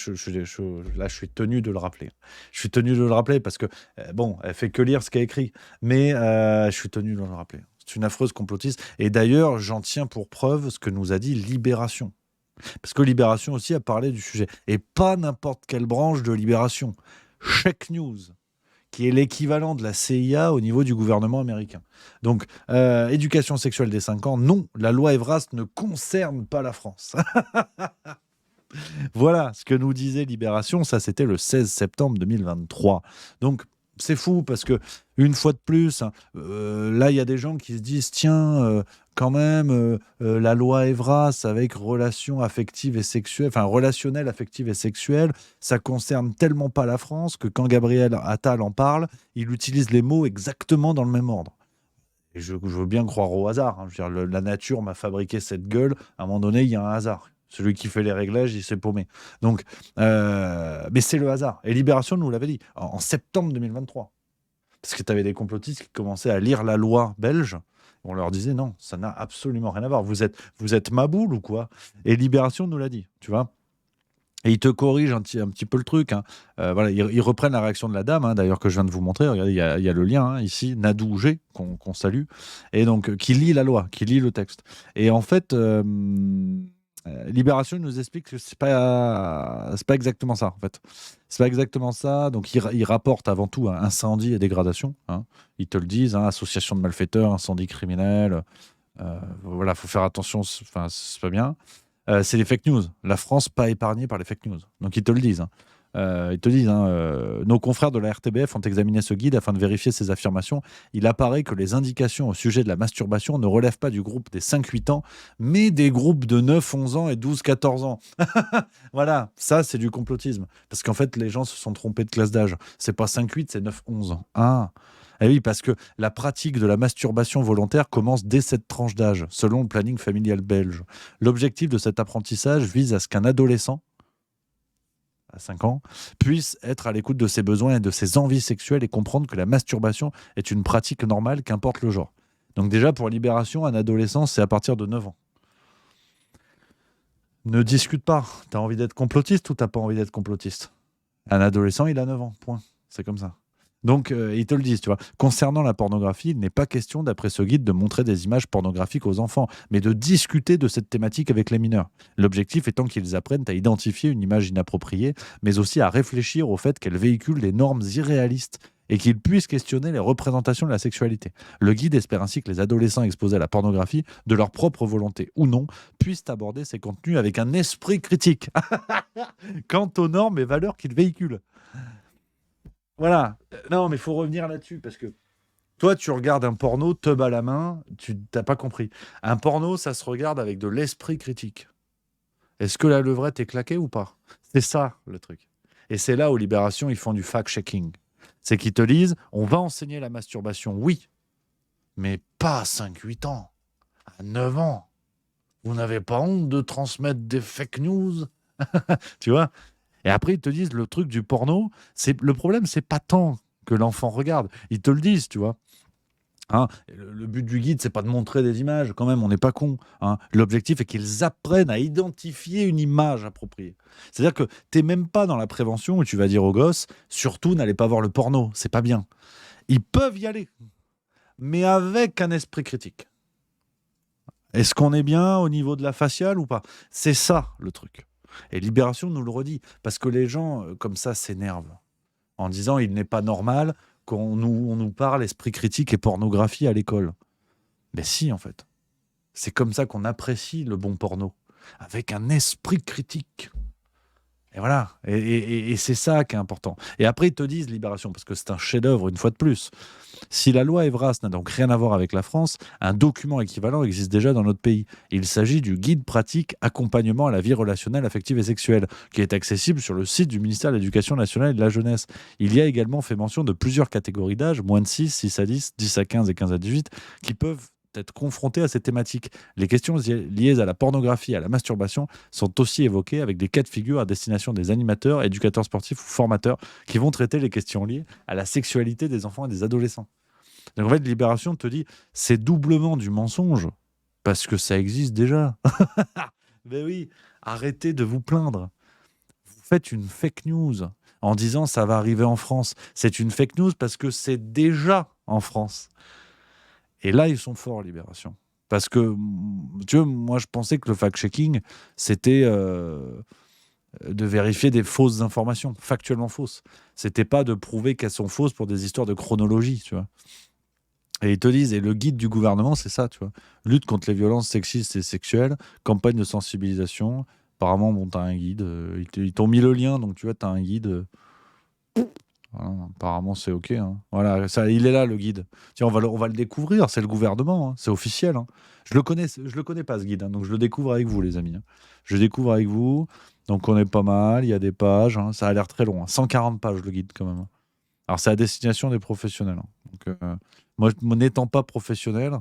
là, je suis tenu de le rappeler. Je suis tenu de le rappeler parce que, bon, elle fait que lire ce qu'elle écrit, mais je suis tenu de le rappeler. C'est une affreuse complotiste. Et d'ailleurs, j'en tiens pour preuve ce que nous a dit Libération. Parce que Libération aussi a parlé du sujet. Et pas n'importe quelle branche de Libération. Check News, qui est l'équivalent de la CIA au niveau du gouvernement américain. Donc, éducation sexuelle des 5 ans, non, la loi Evras ne concerne pas la France. Voilà ce que nous disait Libération, ça c'était le 16 septembre 2023. Donc, c'est fou parce que, une fois de plus, là, il y a des gens qui se disent, tiens, quand même, la loi Evras avec relations affectives et sexuelles, enfin, relationnelles, affectives et sexuelles, ça concerne tellement pas la France que quand Gabriel Attal en parle, il utilise les mots exactement dans le même ordre. Et je veux bien croire au hasard. Hein. Je veux dire, la nature m'a fabriqué cette gueule. À un moment donné, il y a un hasard. Celui qui fait les réglages, il s'est paumé. Donc, mais c'est le hasard. Et Libération nous l'avait dit en septembre 2023. Parce que tu avais des complotistes qui commençaient à lire la loi belge. On leur disait non, ça n'a absolument rien à voir. Vous êtes maboule ou quoi? Et Libération nous l'a dit, tu vois. Et ils te corrigent un petit peu le truc. Hein. Voilà, ils reprennent la réaction de la dame, hein, d'ailleurs, que je viens de vous montrer. Regardez, il y a le lien hein, ici, Nadou G, qu'on salue. Et donc, qui lit la loi, qui lit le texte. Et en fait, Libération nous explique que c'est pas exactement ça, en fait. C'est pas exactement ça. Donc, ils rapportent avant tout hein, incendie et dégradation. Hein. Ils te le disent, hein, association de malfaiteurs, incendie criminel. Voilà, faut faire attention. Enfin, c'est pas bien. C'est les fake news. La France pas épargnée par les fake news. Donc ils te le disent. Hein. Ils te disent, nos confrères de la RTBF ont examiné ce guide afin de vérifier ces affirmations. Il apparaît que les indications au sujet de la masturbation ne relèvent pas du groupe des 5-8 ans, mais des groupes de 9, 11 ans et 12-14 ans. Voilà, ça c'est du complotisme. Parce qu'en fait, les gens se sont trompés de classe d'âge. C'est pas 5-8, c'est 9-11 ans. Ah. Eh oui, parce que la pratique de la masturbation volontaire commence dès cette tranche d'âge, selon le planning familial belge. L'objectif de cet apprentissage vise à ce qu'un adolescent, à 5 ans, puisse être à l'écoute de ses besoins et de ses envies sexuelles et comprendre que la masturbation est une pratique normale, qu'importe le genre. Donc déjà, pour Libération, un adolescent, c'est à partir de 9 ans. Ne discute pas. T'as envie d'être complotiste ou t'as pas envie d'être complotiste? Un adolescent, il a 9 ans, point. C'est comme ça. Donc, ils te le disent, tu vois. Concernant la pornographie, il n'est pas question, d'après ce guide, de montrer des images pornographiques aux enfants, mais de discuter de cette thématique avec les mineurs. L'objectif étant qu'ils apprennent à identifier une image inappropriée, mais aussi à réfléchir au fait qu'elle véhicule des normes irréalistes et qu'ils puissent questionner les représentations de la sexualité. Le guide espère ainsi que les adolescents exposés à la pornographie, de leur propre volonté ou non, puissent aborder ces contenus avec un esprit critique quant aux normes et valeurs qu'ils véhiculent. Voilà. Non, mais il faut revenir là-dessus, parce que toi, tu regardes un porno, teub à la main, tu n'as pas compris. Un porno, ça se regarde avec de l'esprit critique. Est-ce que la levrette est claquée ou pas? C'est ça, le truc. Et c'est là où Libération, ils font du fact-checking. C'est qu'ils te disent, on va enseigner la masturbation, oui, mais pas à 5-8 ans, à 9 ans. Vous n'avez pas honte de transmettre des fake news? Tu vois? Et après, ils te disent, le truc du porno, le problème, c'est pas tant que l'enfant regarde. Ils te le disent, tu vois. Hein, le but du guide, c'est pas de montrer des images, quand même, on n'est pas con. Hein. L'objectif est qu'ils apprennent à identifier une image appropriée. C'est-à-dire que tu n'es même pas dans la prévention où tu vas dire aux gosses, surtout n'allez pas voir le porno, c'est pas bien. Ils peuvent y aller, mais avec un esprit critique. Est-ce qu'on est bien au niveau de la faciale ou pas? C'est ça, le truc. Et Libération nous le redit, parce que les gens, comme ça, s'énervent, en disant il n'est pas normal qu'on nous parle esprit critique et pornographie à l'école. Mais si, en fait. C'est comme ça qu'on apprécie le bon porno, avec un esprit critique. Et voilà, et c'est ça qui est important. Et après, ils te disent Libération, parce que c'est un chef-d'œuvre, une fois de plus. Si la loi Evras n'a donc rien à voir avec la France, un document équivalent existe déjà dans notre pays. Il s'agit du guide pratique accompagnement à la vie relationnelle, affective et sexuelle, qui est accessible sur le site du ministère de l'Éducation nationale et de la jeunesse. Il y a également fait mention de plusieurs catégories d'âge, moins de 6, 6 à 10, 10 à 15 et 15 à 18, qui peuvent être confrontés à ces thématiques. Les questions liées à la pornographie et à la masturbation sont aussi évoquées avec des cas de figure à destination des animateurs, éducateurs sportifs ou formateurs qui vont traiter les questions liées à la sexualité des enfants et des adolescents. Donc en fait, Libération te dit c'est doublement du mensonge parce que ça existe déjà. Mais oui, arrêtez de vous plaindre. Vous faites une fake news en disant ça va arriver en France. C'est une fake news parce que c'est déjà en France. Et là, ils sont forts, Libération. Parce que, tu vois, moi, je pensais que le fact-checking, c'était de vérifier des fausses informations, factuellement fausses. C'était pas de prouver qu'elles sont fausses pour des histoires de chronologie, tu vois. Et ils te disent, et le guide du gouvernement, c'est ça, tu vois. Lutte contre les violences sexistes et sexuelles, campagne de sensibilisation. Apparemment, bon, t'as un guide. Ils t'ont mis le lien, donc tu vois, t'as un guide. Voilà, apparemment, c'est OK. Hein. Voilà, ça, il est là, le guide. Tiens, on va le découvrir. C'est le gouvernement. Hein. C'est officiel. Hein. Je le connais pas, ce guide. Hein, donc, je le découvre avec vous, les amis. Hein. Je le découvre avec vous. Donc, on est pas mal. Il y a des pages. Hein. Ça a l'air très long. Hein. 140 pages, le guide, quand même. Hein. Alors, c'est à destination des professionnels. Hein. Donc, moi, n'étant pas professionnel,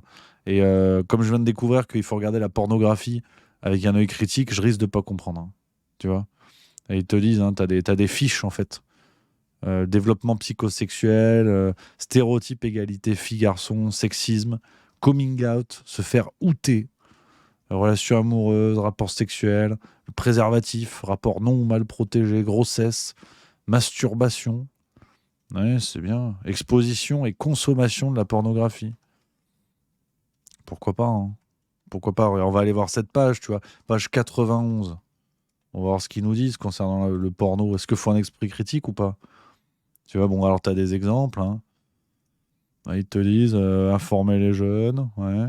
et comme je viens de découvrir qu'il faut regarder la pornographie avec un œil critique, je risque de pas comprendre. Hein. Tu vois. Et ils te disent, hein, t'as des fiches, en fait. Développement psychosexuel, stéréotype, égalité, filles-garçons, sexisme, coming out, se faire outer, relations amoureuses, rapports sexuels, préservatif, rapport non ou mal protégé, grossesse, masturbation. Ouais, c'est bien. Exposition et consommation de la pornographie. Pourquoi pas, hein. Pourquoi pas. On va aller voir cette page, tu vois. Page 91. On va voir ce qu'ils nous disent concernant le porno. Est-ce qu'il faut un esprit critique ou pas? Tu vois, bon, alors tu as des exemples. Hein. Ils te disent informer les jeunes. Ouais.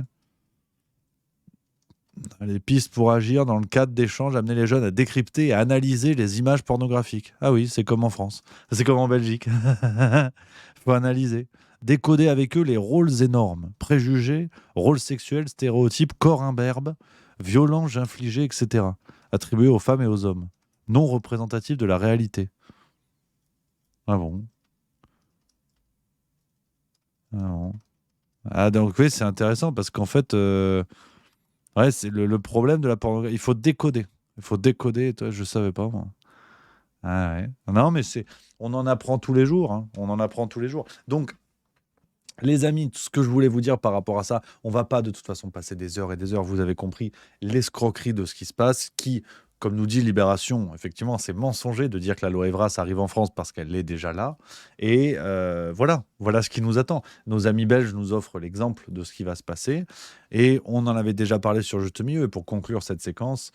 Les pistes pour agir dans le cadre d'échanges, amener les jeunes à décrypter et à analyser les images pornographiques. Ah oui, c'est comme en France. C'est comme en Belgique. Il faut analyser. Décoder avec eux les rôles énormes. Préjugés, rôles sexuels, stéréotypes, corps imberbes, violences infligées, etc. Attribués aux femmes et aux hommes. Non représentatifs de la réalité. Ah bon? Ah bon. Ah donc oui, c'est intéressant parce qu'en fait, ouais, c'est le problème de la pornographie. Il faut décoder. Il faut décoder. Toi, je savais pas moi. Ah ouais. Non, mais on en apprend tous les jours. Hein. On en apprend tous les jours. Donc, les amis, tout ce que je voulais vous dire par rapport à ça, on va pas de toute façon passer des heures et des heures. Vous avez compris l'escroquerie de ce qui se passe, qui, comme nous dit Libération, effectivement, c'est mensonger de dire que la loi Evras arrive en France parce qu'elle est déjà là. Et voilà ce qui nous attend. Nos amis belges nous offrent l'exemple de ce qui va se passer. Et on en avait déjà parlé sur Juste Milieu. Et pour conclure cette séquence,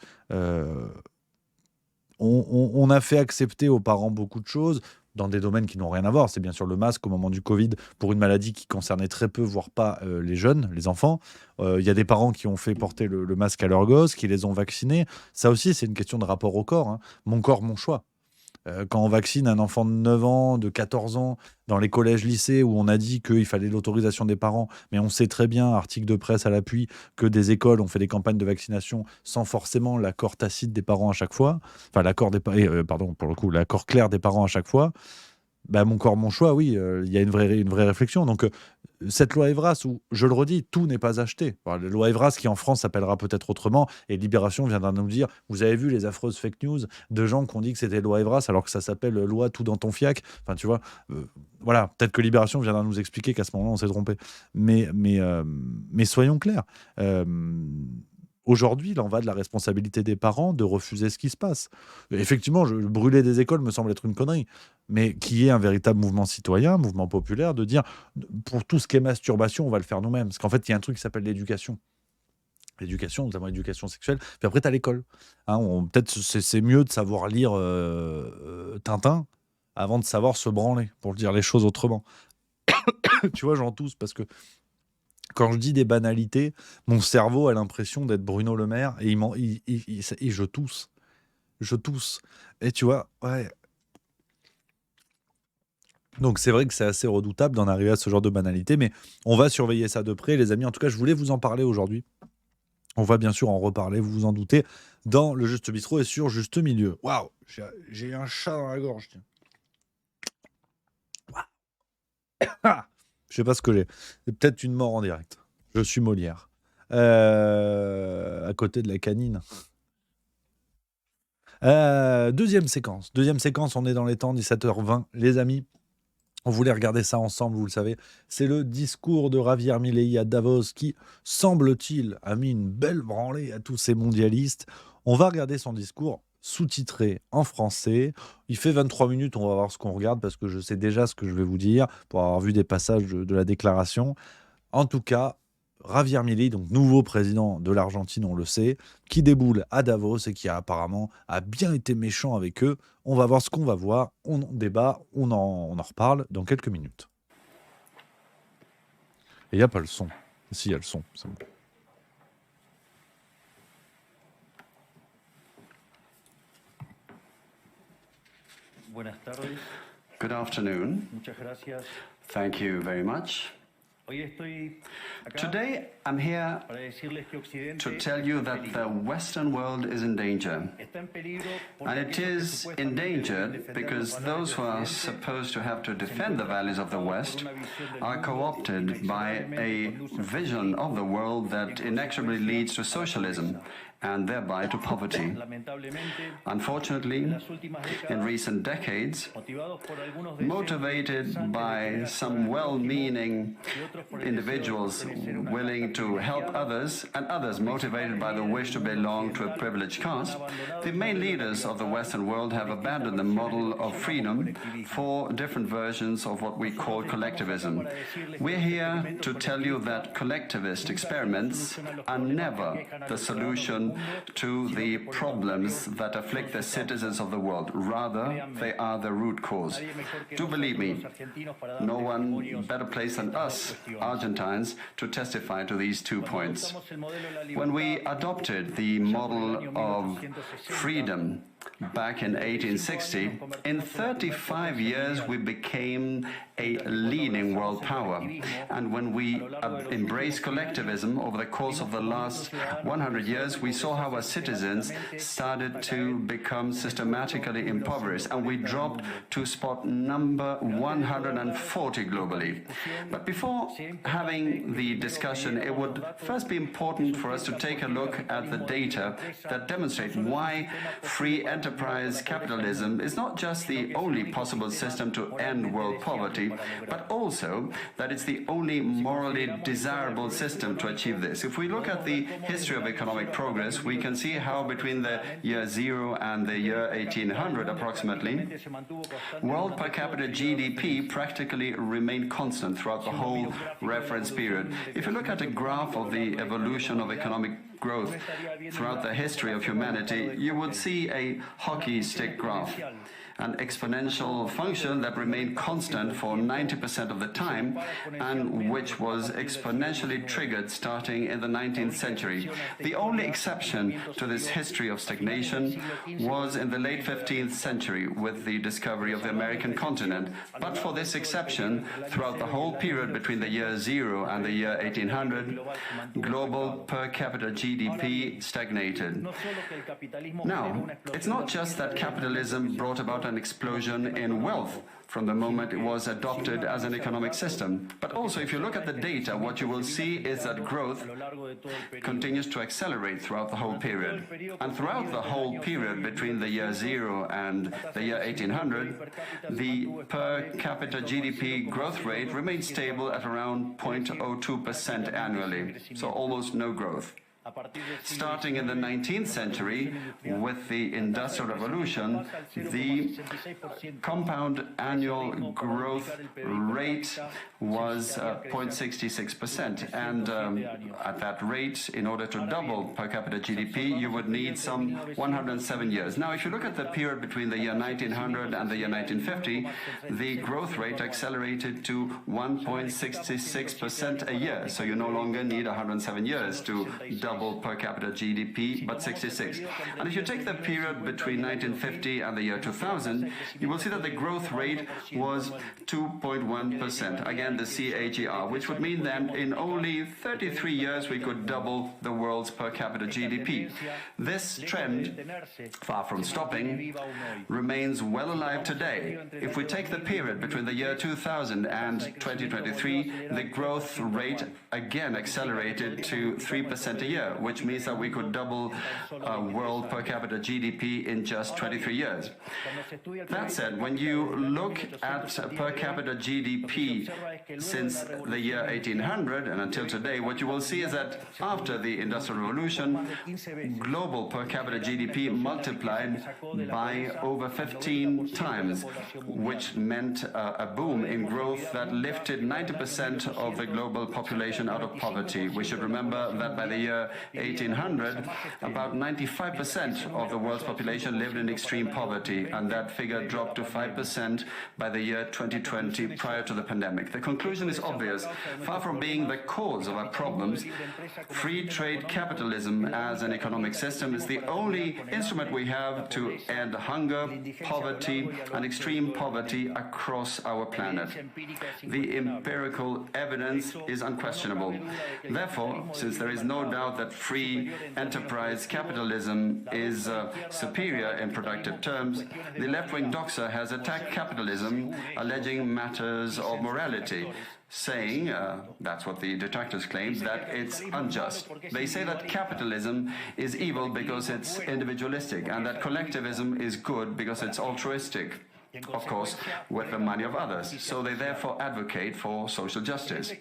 on a fait accepter aux parents beaucoup de choses dans des domaines qui n'ont rien à voir. C'est bien sûr le masque au moment du Covid pour une maladie qui concernait très peu, voire pas les jeunes, les enfants. Il y a des parents qui ont fait porter le masque à leurs gosses, qui les ont vaccinés. Ça aussi, c'est une question de rapport au corps. Hein. Mon corps, mon choix. Quand on vaccine un enfant de 9 ans, de 14 ans, dans les collèges-lycées où on a dit qu'il fallait l'autorisation des parents, mais on sait très bien, article de presse à l'appui, que des écoles ont fait des campagnes de vaccination sans forcément l'accord tacite des parents à chaque fois, enfin l'accord pour le coup, l'accord clair des parents à chaque fois. Bah, mon corps, mon choix, oui, il y a une vraie réflexion. Donc, cette loi Evras, où, je le redis, tout n'est pas acheté. Enfin, la loi Evras, qui en France s'appellera peut-être autrement, et Libération viendra nous dire, vous avez vu les affreuses fake news de gens qui ont dit que c'était loi Evras, alors que ça s'appelle loi tout dans ton fiac. Enfin, tu vois, voilà, peut-être que Libération viendra nous expliquer qu'à ce moment-là, on s'est trompé. Mais soyons clairs. Aujourd'hui, il en va de la responsabilité des parents de refuser ce qui se passe. Effectivement, brûler des écoles me semble être une connerie, mais qu'il y ait un véritable mouvement citoyen, un mouvement populaire, de dire, pour tout ce qui est masturbation, on va le faire nous-mêmes. Parce qu'en fait, il y a un truc qui s'appelle l'éducation. L'éducation, notamment l'éducation sexuelle. Puis après, tu as l'école. Hein, peut-être c'est mieux de savoir lire Tintin avant de savoir se branler, pour dire les choses autrement. Tu vois, j'en tousse parce que quand je dis des banalités, mon cerveau a l'impression d'être Bruno Le Maire et je tousse. je tousse. Et tu vois, ouais. Donc c'est vrai que c'est assez redoutable d'en arriver à ce genre de banalité, mais on va surveiller ça de près, les amis. En tout cas, je voulais vous en parler aujourd'hui. On va bien sûr en reparler, vous vous en doutez, dans le Juste Bistrot et sur Juste Milieu. Waouh, j'ai un chat dans la gorge. Tiens. Je sais pas ce que j'ai. C'est peut-être une mort en direct. Je suis Molière. À côté de la canine. Deuxième séquence. Deuxième séquence, on est dans les temps, 17h20, les amis. On voulait regarder ça ensemble, vous le savez. C'est le discours de Javier Milei à Davos qui, semble-t-il, a mis une belle branlée à tous ces mondialistes. On va regarder son discours sous-titré en français. Il fait 23 minutes, on va voir ce qu'on regarde parce que je sais déjà ce que je vais vous dire pour avoir vu des passages de la déclaration. En tout cas, Javier Milei, donc nouveau président de l'Argentine, on le sait, qui déboule à Davos et qui apparemment a bien été méchant avec eux. On va voir ce qu'on va voir, on en débat, on en reparle dans quelques minutes. Et il n'y a pas le son. Si, il y a le son, c'est bon. Good afternoon. Thank you very much. Today, I'm here to tell you that the Western world is in danger. And it is endangered because those who are supposed to have to defend the values of the West are co-opted by a vision of the world that inexorably leads to socialism and thereby to poverty. Unfortunately, in recent decades, motivated by some well-meaning individuals willing to help others, and others motivated by the wish to belong to a privileged caste, the main leaders of the Western world have abandoned the model of freedom for different versions of what we call collectivism. We're here to tell you that collectivist experiments are never the solution to the problems that afflict the citizens of the world. Rather, they are the root cause. Do believe me, no one better placed than us, Argentines, to testify to these 2 points. When we adopted the model of freedom back in 1860, in 35 years we became a leading world power. And when we embraced collectivism over the course of the last 100 years, we saw how our citizens started to become systematically impoverished, and we dropped to spot number 140 globally. But before having the discussion, it would first be important for us to take a look at the data that demonstrate why free enterprise capitalism is not just the only possible system to end world poverty, but also that it's the only morally desirable system to achieve this. If we look at the history of economic progress, we can see how between the year 0 and the year 1800 approximately, world per capita GDP practically remained constant throughout the whole reference period. If you look at a graph of the evolution of economic growth throughout the history of humanity, you would see a hockey stick graph, an exponential function that remained constant for 90% of the time and which was exponentially triggered starting in the 19th century. The only exception to this history of stagnation was in the late 15th century with the discovery of the American continent. But for this exception, throughout the whole period between the year 0 and the year 1800, global per capita GDP stagnated. Now, it's not just that capitalism brought about an explosion in wealth from the moment it was adopted as an economic system. But also, if you look at the data, what you will see is that growth continues to accelerate throughout the whole period. And throughout the whole period between the year 0 and the year 1800, the per capita GDP growth rate remained stable at around 0.02% annually, so almost no growth. Starting in the 19th century, with the Industrial Revolution, the compound annual growth rate was 0.66%. And at that rate, in order to double per capita GDP, you would need some 107 years. Now, if you look at the period between the year 1900 and the year 1950, the growth rate accelerated to 1.66% a year. So you no longer need 107 years to double double per capita GDP, but 66. And if you take the period between 1950 and the year 2000, you will see that the growth rate was 2.1%. Again, the CAGR, which would mean that in only 33 years we could double the world's per capita GDP. This trend, far from stopping, remains well alive today. If we take the period between the year 2000 and 2023, the growth rate again accelerated to 3% a year, which means that we could double world per capita GDP in just 23 years. That said, when you look at per capita GDP since the year 1800 and until today, what you will see is that after the Industrial Revolution, global per capita GDP multiplied by over 15 times, which meant a boom in growth that lifted 90% of the global population out of poverty. We should remember that by the year 1800, about 95% of the world's population lived in extreme poverty, and that figure dropped to 5% by the year 2020, prior to the pandemic. The conclusion is obvious. Far from being the cause of our problems, free trade capitalism as an economic system is the only instrument we have to end hunger, poverty, and extreme poverty across our planet. The empirical evidence is unquestionable. Therefore, since there is no doubt that free enterprise capitalism is superior in productive terms, the left-wing doxa has attacked capitalism, alleging matters of morality, saying, that's what the detractors claim, that it's unjust. They say that capitalism is evil because it's individualistic, and that collectivism is good because it's altruistic, of course, with the money of others. So they therefore advocate for social justice.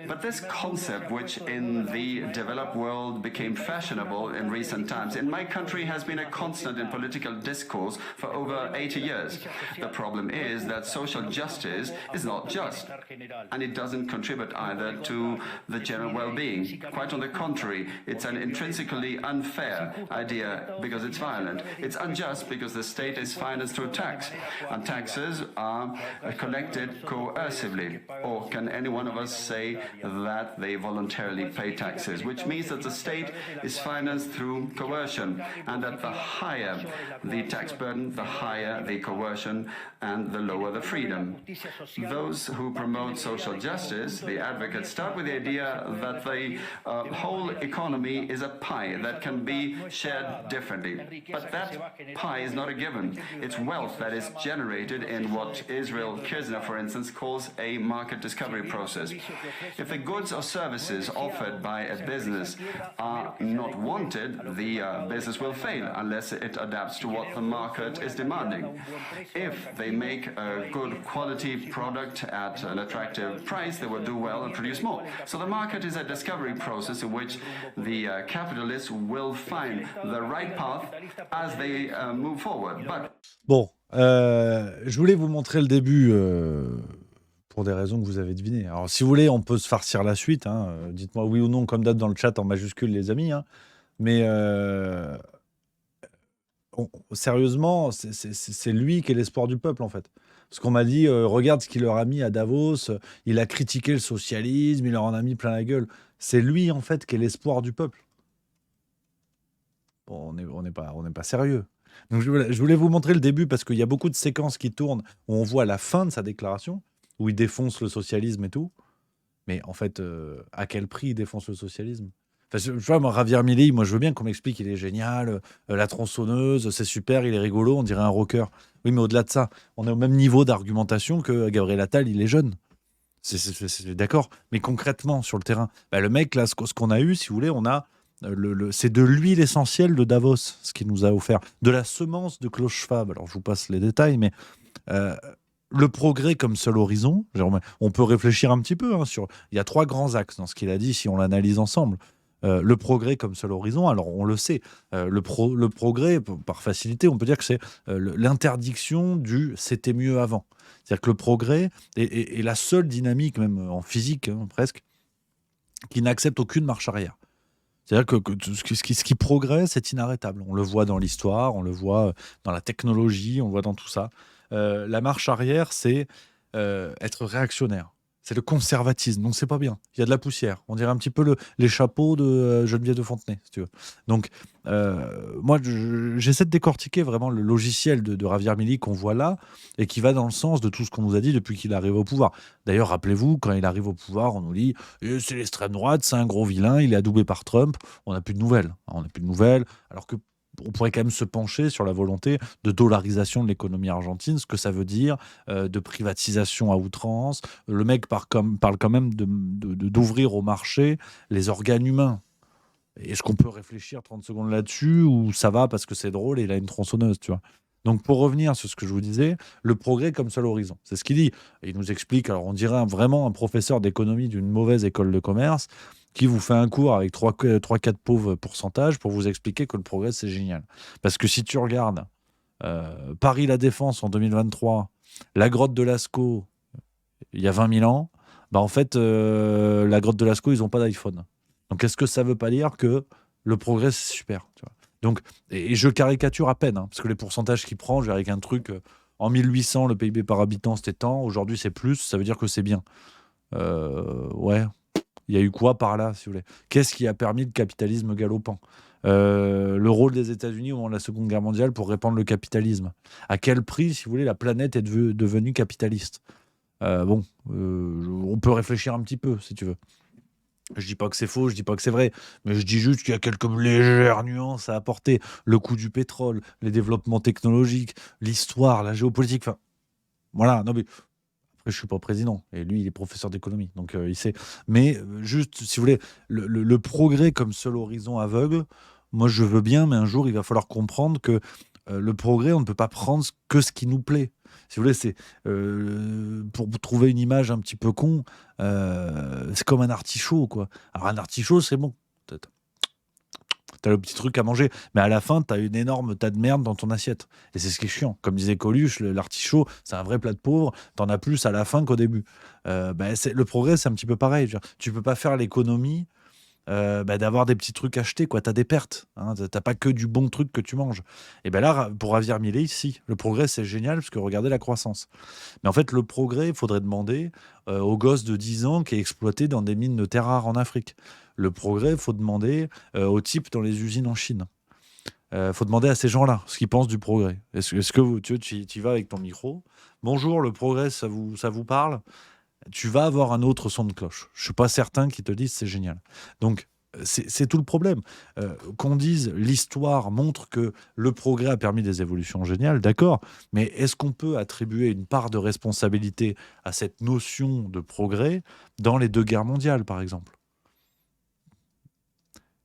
But this concept, which in the developed world became fashionable in recent times, in my country has been a constant in political discourse for over 80 years. The problem is that social justice is not just, and it doesn't contribute either to the general well-being. Quite on the contrary, it's an intrinsically unfair idea because it's violent. It's unjust because the state is financed through tax, and taxes are collected coercively. Or can any one of us say that they voluntarily pay taxes? Which means that the state is financed through coercion, and that the higher the tax burden, the higher the coercion, and the lower the freedom. Those who promote social justice, the advocates, start with the idea that the whole economy is a pie that can be shared differently. But that pie is not a given. It's wealth that is generated in what Israel Kirzner, for instance, calls a market discovery process. If the goods or services offered by a business are not wanted, the business will fail unless it adapts to what the market is demanding. If they make a good quality product at an attractive price, they will do well and produce more. So the market is a discovery process in which the capitalists will find the right path as they move forward. But Bon, je voulais vous montrer le début pour des raisons que vous avez devinées. Alors, si vous voulez, on peut se farcir la suite. Hein. Dites-moi oui ou non, comme d'hab dans le chat en majuscule, les amis. Hein. Mais sérieusement, c'est lui qui est l'espoir du peuple, en fait. Parce qu'on m'a dit, regarde ce qu'il leur a mis à Davos, il a critiqué le socialisme, il leur en a mis plein la gueule. C'est lui, en fait, qui est l'espoir du peuple. Bon, on n'est pas sérieux. Donc, je voulais vous montrer le début parce qu'il y a beaucoup de séquences qui tournent où on voit la fin de sa déclaration, où il défonce le socialisme et tout. Mais en fait, à quel prix il défonce le socialisme? Enfin, je vois, moi, Javier Milei, moi je veux bien qu'on m'explique, il est génial, la tronçonneuse, c'est super, il est rigolo, on dirait un rocker. Oui, mais au-delà de ça, on est au même niveau d'argumentation que Gabriel Attal, il est jeune. C'est d'accord. Mais concrètement, sur le terrain, le mec, là, ce qu'on a eu, si vous voulez, on a c'est de l'huile essentielle de Davos, ce qu'il nous a offert. De la semence de Klaus Schwab. Alors, je vous passe les détails, mais le progrès comme seul horizon, on peut réfléchir un petit peu. Hein, il y a 3 grands axes dans ce qu'il a dit, si on l'analyse ensemble. Le progrès comme seul horizon, alors on le sait, le progrès, par facilité, on peut dire que c'est l'interdiction du « c'était mieux avant ». C'est-à-dire que le progrès est la seule dynamique, même en physique, hein, presque, qui n'accepte aucune marche arrière. C'est-à-dire que ce qui progresse est inarrêtable. On le voit dans l'histoire, on le voit dans la technologie, on le voit dans tout ça. La marche arrière, c'est être réactionnaire. C'est le conservatisme, donc c'est pas bien. Il y a de la poussière. On dirait un petit peu les chapeaux de Geneviève de Fontenay, si tu veux. Donc, moi, j'essaie de décortiquer vraiment le logiciel de Javier Milei qu'on voit là et qui va dans le sens de tout ce qu'on nous a dit depuis qu'il arrive au pouvoir. D'ailleurs, rappelez-vous, quand il arrive au pouvoir, on nous dit c'est l'extrême droite, c'est un gros vilain, il est adoubé par Trump. On n'a plus de nouvelles. On n'a plus de nouvelles, alors que on pourrait quand même se pencher sur la volonté de dollarisation de l'économie argentine, ce que ça veut dire, de privatisation à outrance. Le mec parle quand même d'ouvrir au marché les organes humains. Est-ce qu'on peut réfléchir 30 secondes là-dessus ou ça va parce que c'est drôle et il a une tronçonneuse, tu vois? Donc pour revenir sur ce que je vous disais, le progrès comme seul horizon, c'est ce qu'il dit. Il nous explique, alors on dirait vraiment un professeur d'économie d'une mauvaise école de commerce qui vous fait un cours avec 3-4 pauvres pourcentages pour vous expliquer que le progrès c'est génial. Parce que si tu regardes Paris La Défense en 2023, la grotte de Lascaux il y a 20 000 ans, bah en fait la grotte de Lascaux ils n'ont pas d'iPhone. Donc est-ce que ça veut pas dire que le progrès c'est super, tu vois? Donc, et je caricature à peine, hein, parce que les pourcentages qu'il prend, je vais avec un truc, en 1800, le PIB par habitant, c'était tant, aujourd'hui c'est plus, ça veut dire que c'est bien. Ouais, il y a eu quoi par là, si vous voulez? Qu'est-ce qui a permis le capitalisme galopant? Le rôle des États-Unis au moment de la Seconde Guerre mondiale pour répandre le capitalisme. À quel prix, si vous voulez, la planète est devenue capitaliste? On peut réfléchir un petit peu, si tu veux. Je dis pas que c'est faux, je dis pas que c'est vrai, mais je dis juste qu'il y a quelques légères nuances à apporter. Le coût du pétrole, les développements technologiques, l'histoire, la géopolitique, enfin, voilà. Non mais après, je suis pas président et lui, il est professeur d'économie, donc il sait. Mais juste, si vous voulez, le progrès comme seul horizon aveugle, moi je veux bien, mais un jour il va falloir comprendre que le progrès, on ne peut pas prendre que ce qui nous plaît. Si vous voulez, c'est pour vous trouver une image un petit peu con, c'est comme un artichaut, quoi. Alors un artichaut, c'est bon. T'as le petit truc à manger, mais à la fin, t'as une énorme tas de merde dans ton assiette. Et c'est ce qui est chiant. Comme disait Coluche, l'artichaut, c'est un vrai plat de pauvre. T'en as plus à la fin qu'au début. Le progrès, c'est un petit peu pareil. Je veux dire, tu peux pas faire l'économie d'avoir des petits trucs achetés, quoi. T'as des pertes, hein. T'as pas que du bon truc que tu manges. Et ben là, pour Javier Milei, si, le progrès c'est génial parce que regardez la croissance. Mais en fait, le progrès, il faudrait demander aux gosses de 10 ans qui est exploité dans des mines de terres rares en Afrique. Le progrès, il faut demander aux types dans les usines en Chine. Faut demander à ces gens-là ce qu'ils pensent du progrès. Est-ce que tu y vas avec ton micro? Bonjour, le progrès, ça vous parle? Tu vas avoir un autre son de cloche. Je suis pas certain qu'ils te disent c'est génial. Donc, c'est tout le problème. Qu'on dise l'histoire montre que le progrès a permis des évolutions géniales, d'accord, mais est-ce qu'on peut attribuer une part de responsabilité à cette notion de progrès dans les 2 guerres mondiales, par exemple?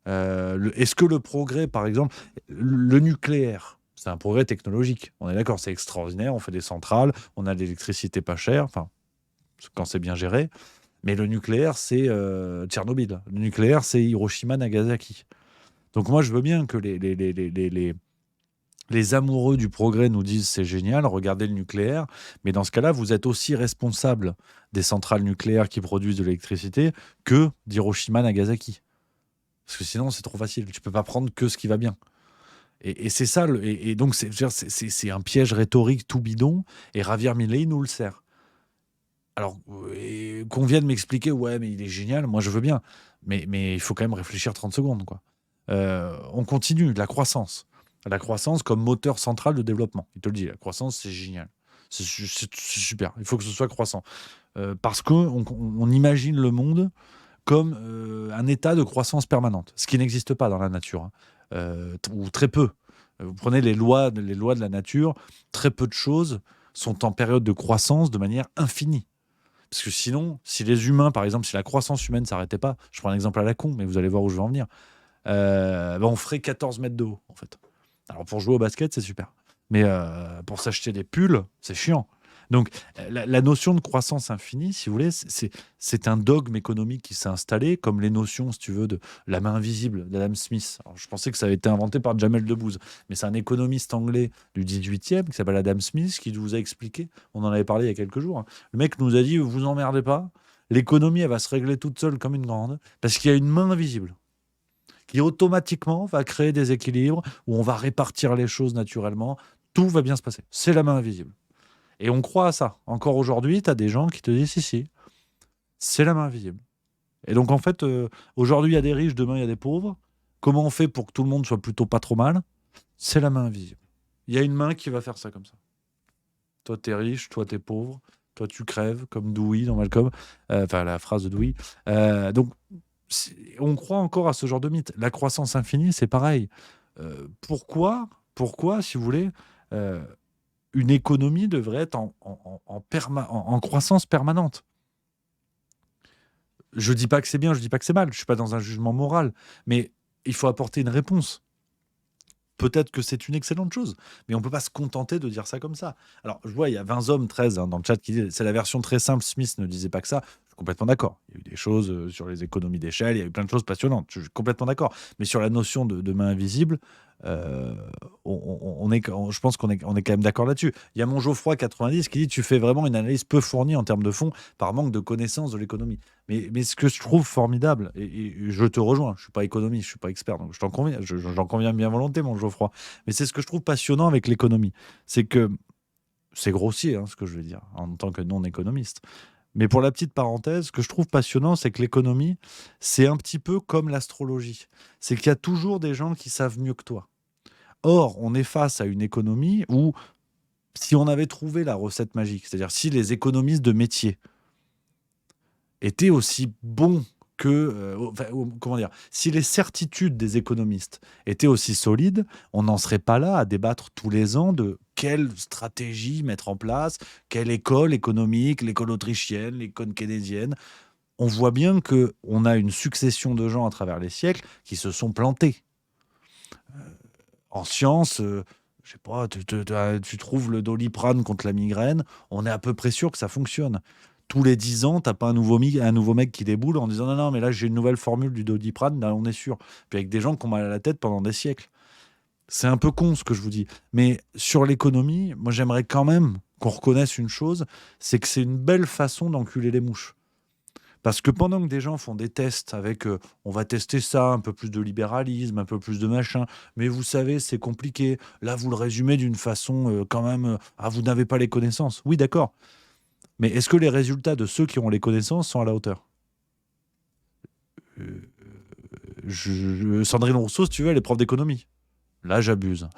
Est-ce que le progrès, par exemple, le nucléaire, c'est un progrès technologique, on est d'accord, c'est extraordinaire, on fait des centrales, on a de l'électricité pas chère, enfin, quand c'est bien géré. Mais le nucléaire, c'est Tchernobyl. Le nucléaire, c'est Hiroshima, Nagasaki. Donc moi, je veux bien que les amoureux du progrès nous disent c'est génial, regardez le nucléaire. Mais dans ce cas-là, vous êtes aussi responsable des centrales nucléaires qui produisent de l'électricité que d'Hiroshima, Nagasaki. Parce que sinon, c'est trop facile. Tu peux pas prendre que ce qui va bien. Et c'est ça. Et donc, c'est un piège rhétorique tout bidon. Et Javier Milei nous le sert. Alors, qu'on vienne m'expliquer, ouais, mais il est génial, moi je veux bien. Mais il faut quand même réfléchir 30 secondes, quoi. On continue, la croissance. La croissance comme moteur central de développement. Il te le dit, la croissance, c'est génial. C'est super, il faut que ce soit croissant. Parce qu'on imagine le monde comme un état de croissance permanente, ce qui n'existe pas dans la nature, hein. Ou très peu. Vous prenez les lois de la nature, très peu de choses sont en période de croissance de manière infinie. Parce que sinon, si les humains, par exemple, si la croissance humaine ne s'arrêtait pas, je prends un exemple à la con, mais vous allez voir où je veux en venir, on ferait 14 mètres de haut, en fait. Alors, pour jouer au basket, c'est super. Mais pour s'acheter des pulls, c'est chiant. Donc, la notion de croissance infinie, si vous voulez, c'est un dogme économique qui s'est installé, comme les notions, si tu veux, de la main invisible d'Adam Smith. Alors, je pensais que ça avait été inventé par Jamel Debbouze, mais c'est un économiste anglais du 18e qui s'appelle Adam Smith qui vous a expliqué, on en avait parlé il y a quelques jours, hein. Le mec nous a dit, vous emmerdez pas, l'économie, elle va se régler toute seule comme une grande, parce qu'il y a une main invisible qui automatiquement va créer des équilibres où on va répartir les choses naturellement, tout va bien se passer. C'est la main invisible. Et on croit à ça. Encore aujourd'hui, tu as des gens qui te disent si. C'est la main invisible. Et donc, en fait, aujourd'hui, il y a des riches, demain, il y a des pauvres. Comment on fait pour que tout le monde soit plutôt pas trop mal? C'est la main invisible. Il y a une main qui va faire ça comme ça. Toi, t'es riche, toi, t'es pauvre. Toi, tu crèves, comme Dewey dans Malcolm. Enfin, la phrase de Dewey. Donc, on croit encore à ce genre de mythe. La croissance infinie, c'est pareil. Pourquoi, si vous voulez, une économie devrait être en croissance permanente? Je dis pas que c'est bien, je dis pas que c'est mal. Je suis pas dans un jugement moral, mais il faut apporter une réponse. Peut-être que c'est une excellente chose, mais on peut pas se contenter de dire ça comme ça. Alors, je vois, il y a 20 hommes, 13 dans le chat qui disent c'est la version très simple. Smith ne disait pas que ça. Je suis complètement d'accord. Il y a eu des choses sur les économies d'échelle, il y a eu plein de choses passionnantes. Je suis complètement d'accord. Mais sur la notion de main invisible, je pense qu'on est quand même d'accord là-dessus. Il y a mon Geoffroy 90 qui dit tu fais vraiment une analyse peu fournie en termes de fond par manque de connaissance de l'économie. Mais ce que je trouve formidable, et je te rejoins, je suis pas économiste, je suis pas expert, donc je t'en conviens, j'en conviens bien volonté, mon Geoffroy. Mais c'est ce que je trouve passionnant avec l'économie, c'est que c'est grossier, ce que je veux dire, en tant que non-économiste. Mais pour la petite parenthèse, ce que je trouve passionnant, c'est que l'économie, c'est un petit peu comme l'astrologie. C'est qu'il y a toujours des gens qui savent mieux que toi. Or, on est face à une économie où, si on avait trouvé la recette magique, c'est-à-dire si les économistes de métier étaient aussi bons que... comment dire? Si les certitudes des économistes étaient aussi solides, on n'en serait pas là à débattre tous les ans de quelle stratégie mettre en place, quelle école économique, l'école autrichienne, l'école keynésienne. On voit bien qu'on a une succession de gens à travers les siècles qui se sont plantés. En sciences, je sais pas, tu trouves le Doliprane contre la migraine, on est à peu près sûr que ça fonctionne. Tous les 10 ans, t'as pas un nouveau mec qui déboule en disant non, mais là j'ai une nouvelle formule du Doliprane, là on est sûr. Puis avec des gens qui ont mal à la tête pendant des siècles. C'est un peu con ce que je vous dis. Mais sur l'économie, moi j'aimerais quand même qu'on reconnaisse une chose, c'est que c'est une belle façon d'enculer les mouches. Parce que pendant que des gens font des tests avec on va tester ça, un peu plus de libéralisme, un peu plus de machin, mais vous savez, c'est compliqué. Là, vous le résumez d'une façon quand même, vous n'avez pas les connaissances. Oui, d'accord. Mais est-ce que les résultats de ceux qui ont les connaissances sont à la hauteur? Sandrine Rousseau, si tu veux, elle est prof d'économie. Là, j'abuse.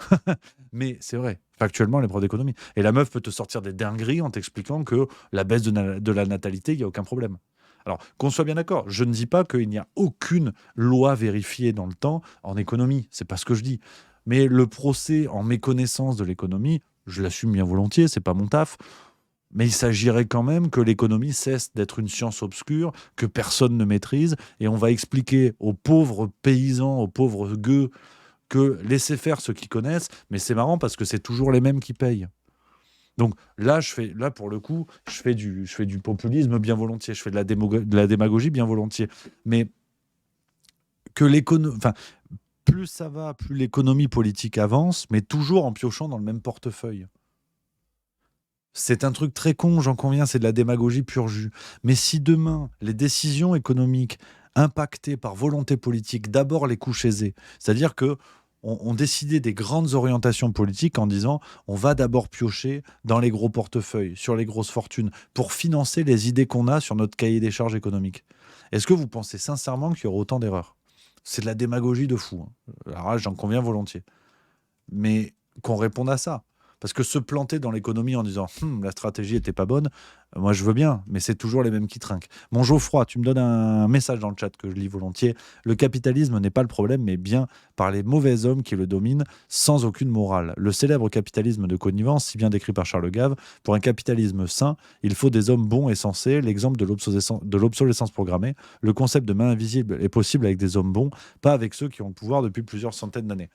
Mais c'est vrai, factuellement, elle est prof d'économie. Et la meuf peut te sortir des dingueries en t'expliquant que la baisse de la natalité, il n'y a aucun problème. Alors, qu'on soit bien d'accord, je ne dis pas qu'il n'y a aucune loi vérifiée dans le temps en économie. C'est pas ce que je dis. Mais le procès en méconnaissance de l'économie, je l'assume bien volontiers, c'est pas mon taf. Mais il s'agirait quand même que l'économie cesse d'être une science obscure que personne ne maîtrise et on va expliquer aux pauvres paysans, aux pauvres gueux que laissez faire ceux qui connaissent, mais c'est marrant parce que c'est toujours les mêmes qui payent. Donc là, pour le coup, je fais du populisme bien volontiers, je fais de la démagogie bien volontiers. Mais que plus ça va, plus l'économie politique avance, mais toujours en piochant dans le même portefeuille. C'est un truc très con, j'en conviens, c'est de la démagogie pur jus. Mais si demain, les décisions économiques impactées par volonté politique, d'abord les couches aisées, c'est-à-dire que on décidait des grandes orientations politiques en disant on va d'abord piocher dans les gros portefeuilles, sur les grosses fortunes, pour financer les idées qu'on a sur notre cahier des charges économiques. Est-ce que vous pensez sincèrement qu'il y aura autant d'erreurs? C'est de la démagogie de fou. Alors là, j'en conviens volontiers. Mais qu'on réponde à ça. Parce que se planter dans l'économie en disant la stratégie était pas bonne, moi je veux bien, mais c'est toujours les mêmes qui trinquent. Mon Geoffroy, tu me donnes un message dans le chat que je lis volontiers. Le capitalisme n'est pas le problème, mais bien par les mauvais hommes qui le dominent sans aucune morale. Le célèbre capitalisme de connivence, si bien décrit par Charles Gave, pour un capitalisme sain, il faut des hommes bons et sensés. L'exemple de l'obsolescence programmée, le concept de main invisible est possible avec des hommes bons, pas avec ceux qui ont le pouvoir depuis plusieurs centaines d'années.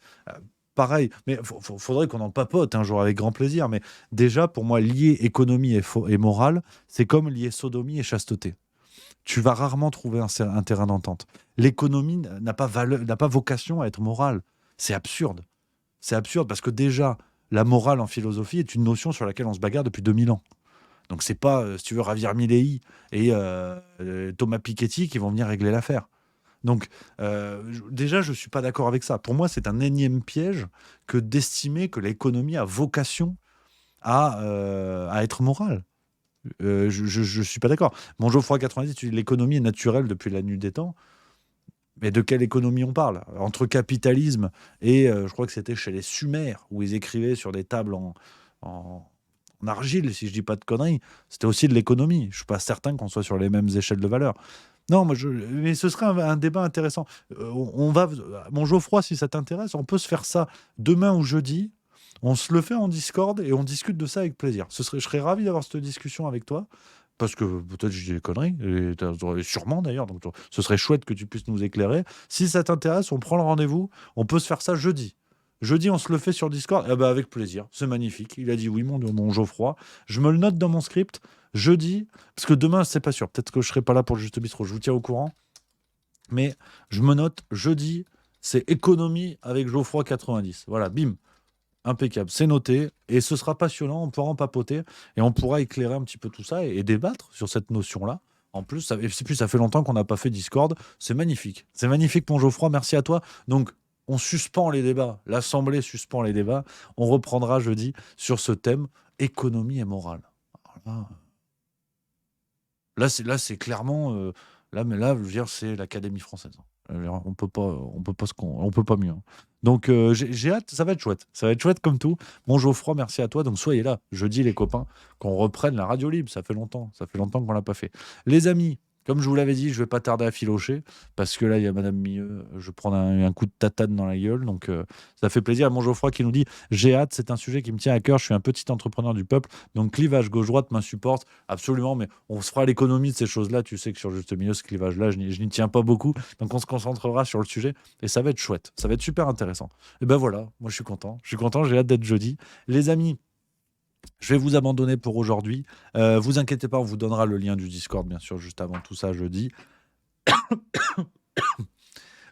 Pareil, mais faudrait qu'on en papote un jour avec grand plaisir. Mais déjà, pour moi, lier économie et morale, c'est comme lier sodomie et chasteté. Tu vas rarement trouver un terrain d'entente. L'économie n'a pas vocation à être morale. C'est absurde. C'est absurde parce que déjà, la morale en philosophie est une notion sur laquelle on se bagarre depuis 2000 ans. Donc c'est pas, si tu veux, Javier Milei et Thomas Piketty qui vont venir régler l'affaire. Donc, déjà, je ne suis pas d'accord avec ça. Pour moi, c'est un énième piège que d'estimer que l'économie a vocation à être morale. Je suis pas d'accord. Mon Geoffroy 90, tu dis l'économie est naturelle depuis la nuit des temps. Mais de quelle économie on parle? Entre capitalisme et je crois que c'était chez les Sumères où ils écrivaient sur des tables en argile, si je dis pas de conneries. C'était aussi de l'économie. Je suis pas certain qu'on soit sur les mêmes échelles de valeur. Non, mais ce serait un débat intéressant. On va, mon Geoffroy, si ça t'intéresse, on peut se faire ça demain ou jeudi. On se le fait en Discord et on discute de ça avec plaisir. Je serais ravi d'avoir cette discussion avec toi. Parce que peut-être je dis des conneries, et sûrement d'ailleurs, donc ce serait chouette que tu puisses nous éclairer. Si ça t'intéresse, on prend le rendez-vous, on peut se faire ça jeudi. Jeudi, on se le fait sur Discord, eh ben avec plaisir, c'est magnifique. Il a dit oui, mon Geoffroy. Je me le note dans mon script, jeudi, parce que demain, c'est pas sûr. Peut-être que je serai pas là pour le Juste Bistrot, je vous tiens au courant. Mais je me note, jeudi, c'est économie avec Geoffroy 90. Voilà, bim. Impeccable, c'est noté, et ce sera passionnant, on pourra en papoter, et on pourra éclairer un petit peu tout ça, et débattre sur cette notion-là. En plus, ça fait longtemps qu'on n'a pas fait Discord, c'est magnifique, mon Geoffroy, merci à toi. Donc, on suspend les débats, l'Assemblée suspend les débats, on reprendra jeudi sur ce thème, économie et morale. Alors là, c'est clairement, je veux dire, c'est l'Académie française. On peut pas mieux. Hein. Donc j'ai hâte, ça va être chouette comme tout. Mon Geoffroy, merci à toi. Donc soyez là, jeudi les copains, qu'on reprenne la radio libre. Ça fait longtemps qu'on l'a pas fait. Les amis, comme je vous l'avais dit, je vais pas tarder à filocher parce que là il y a Madame Milleux, je prends un coup de tatane dans la gueule. Donc ça fait plaisir. Mon Geoffroy qui nous dit j'ai hâte, c'est un sujet qui me tient à cœur. Je suis un petit entrepreneur du peuple, donc clivage gauche-droite m'insupporte absolument. Mais on se fera l'économie de ces choses-là. Tu sais que sur Juste Milieu, ce clivage-là, je n'y tiens pas beaucoup. Donc on se concentrera sur le sujet et ça va être chouette. Ça va être super intéressant. Et ben voilà, moi je suis content. J'ai hâte d'être jeudi. Les amis, je vais vous abandonner pour aujourd'hui. Vous inquiétez pas, on vous donnera le lien du Discord, bien sûr, juste avant tout ça, jeudi.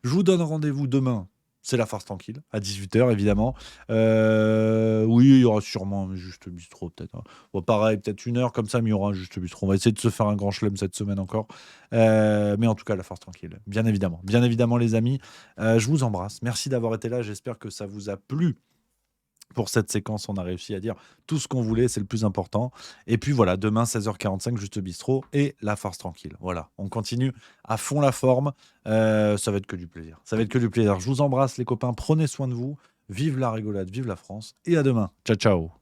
Je vous donne rendez-vous demain. C'est la farce tranquille, à 18h, évidemment. Oui, il y aura sûrement un Juste Bistrot, peut-être. Hein. Bon, pareil, peut-être 1 heure comme ça, mais il y aura un Juste Bistrot. On va essayer de se faire un grand chelem cette semaine encore. Mais en tout cas, la farce tranquille, bien évidemment. Bien évidemment, les amis. Je vous embrasse. Merci d'avoir été là. J'espère que ça vous a plu. Pour cette séquence, on a réussi à dire tout ce qu'on voulait, c'est le plus important. Et puis voilà, demain 16h45, Juste Bistrot et la farce tranquille. Voilà, on continue à fond la forme. Ça va être que du plaisir. Je vous embrasse les copains, prenez soin de vous. Vive la rigolade, vive la France et à demain. Ciao, ciao.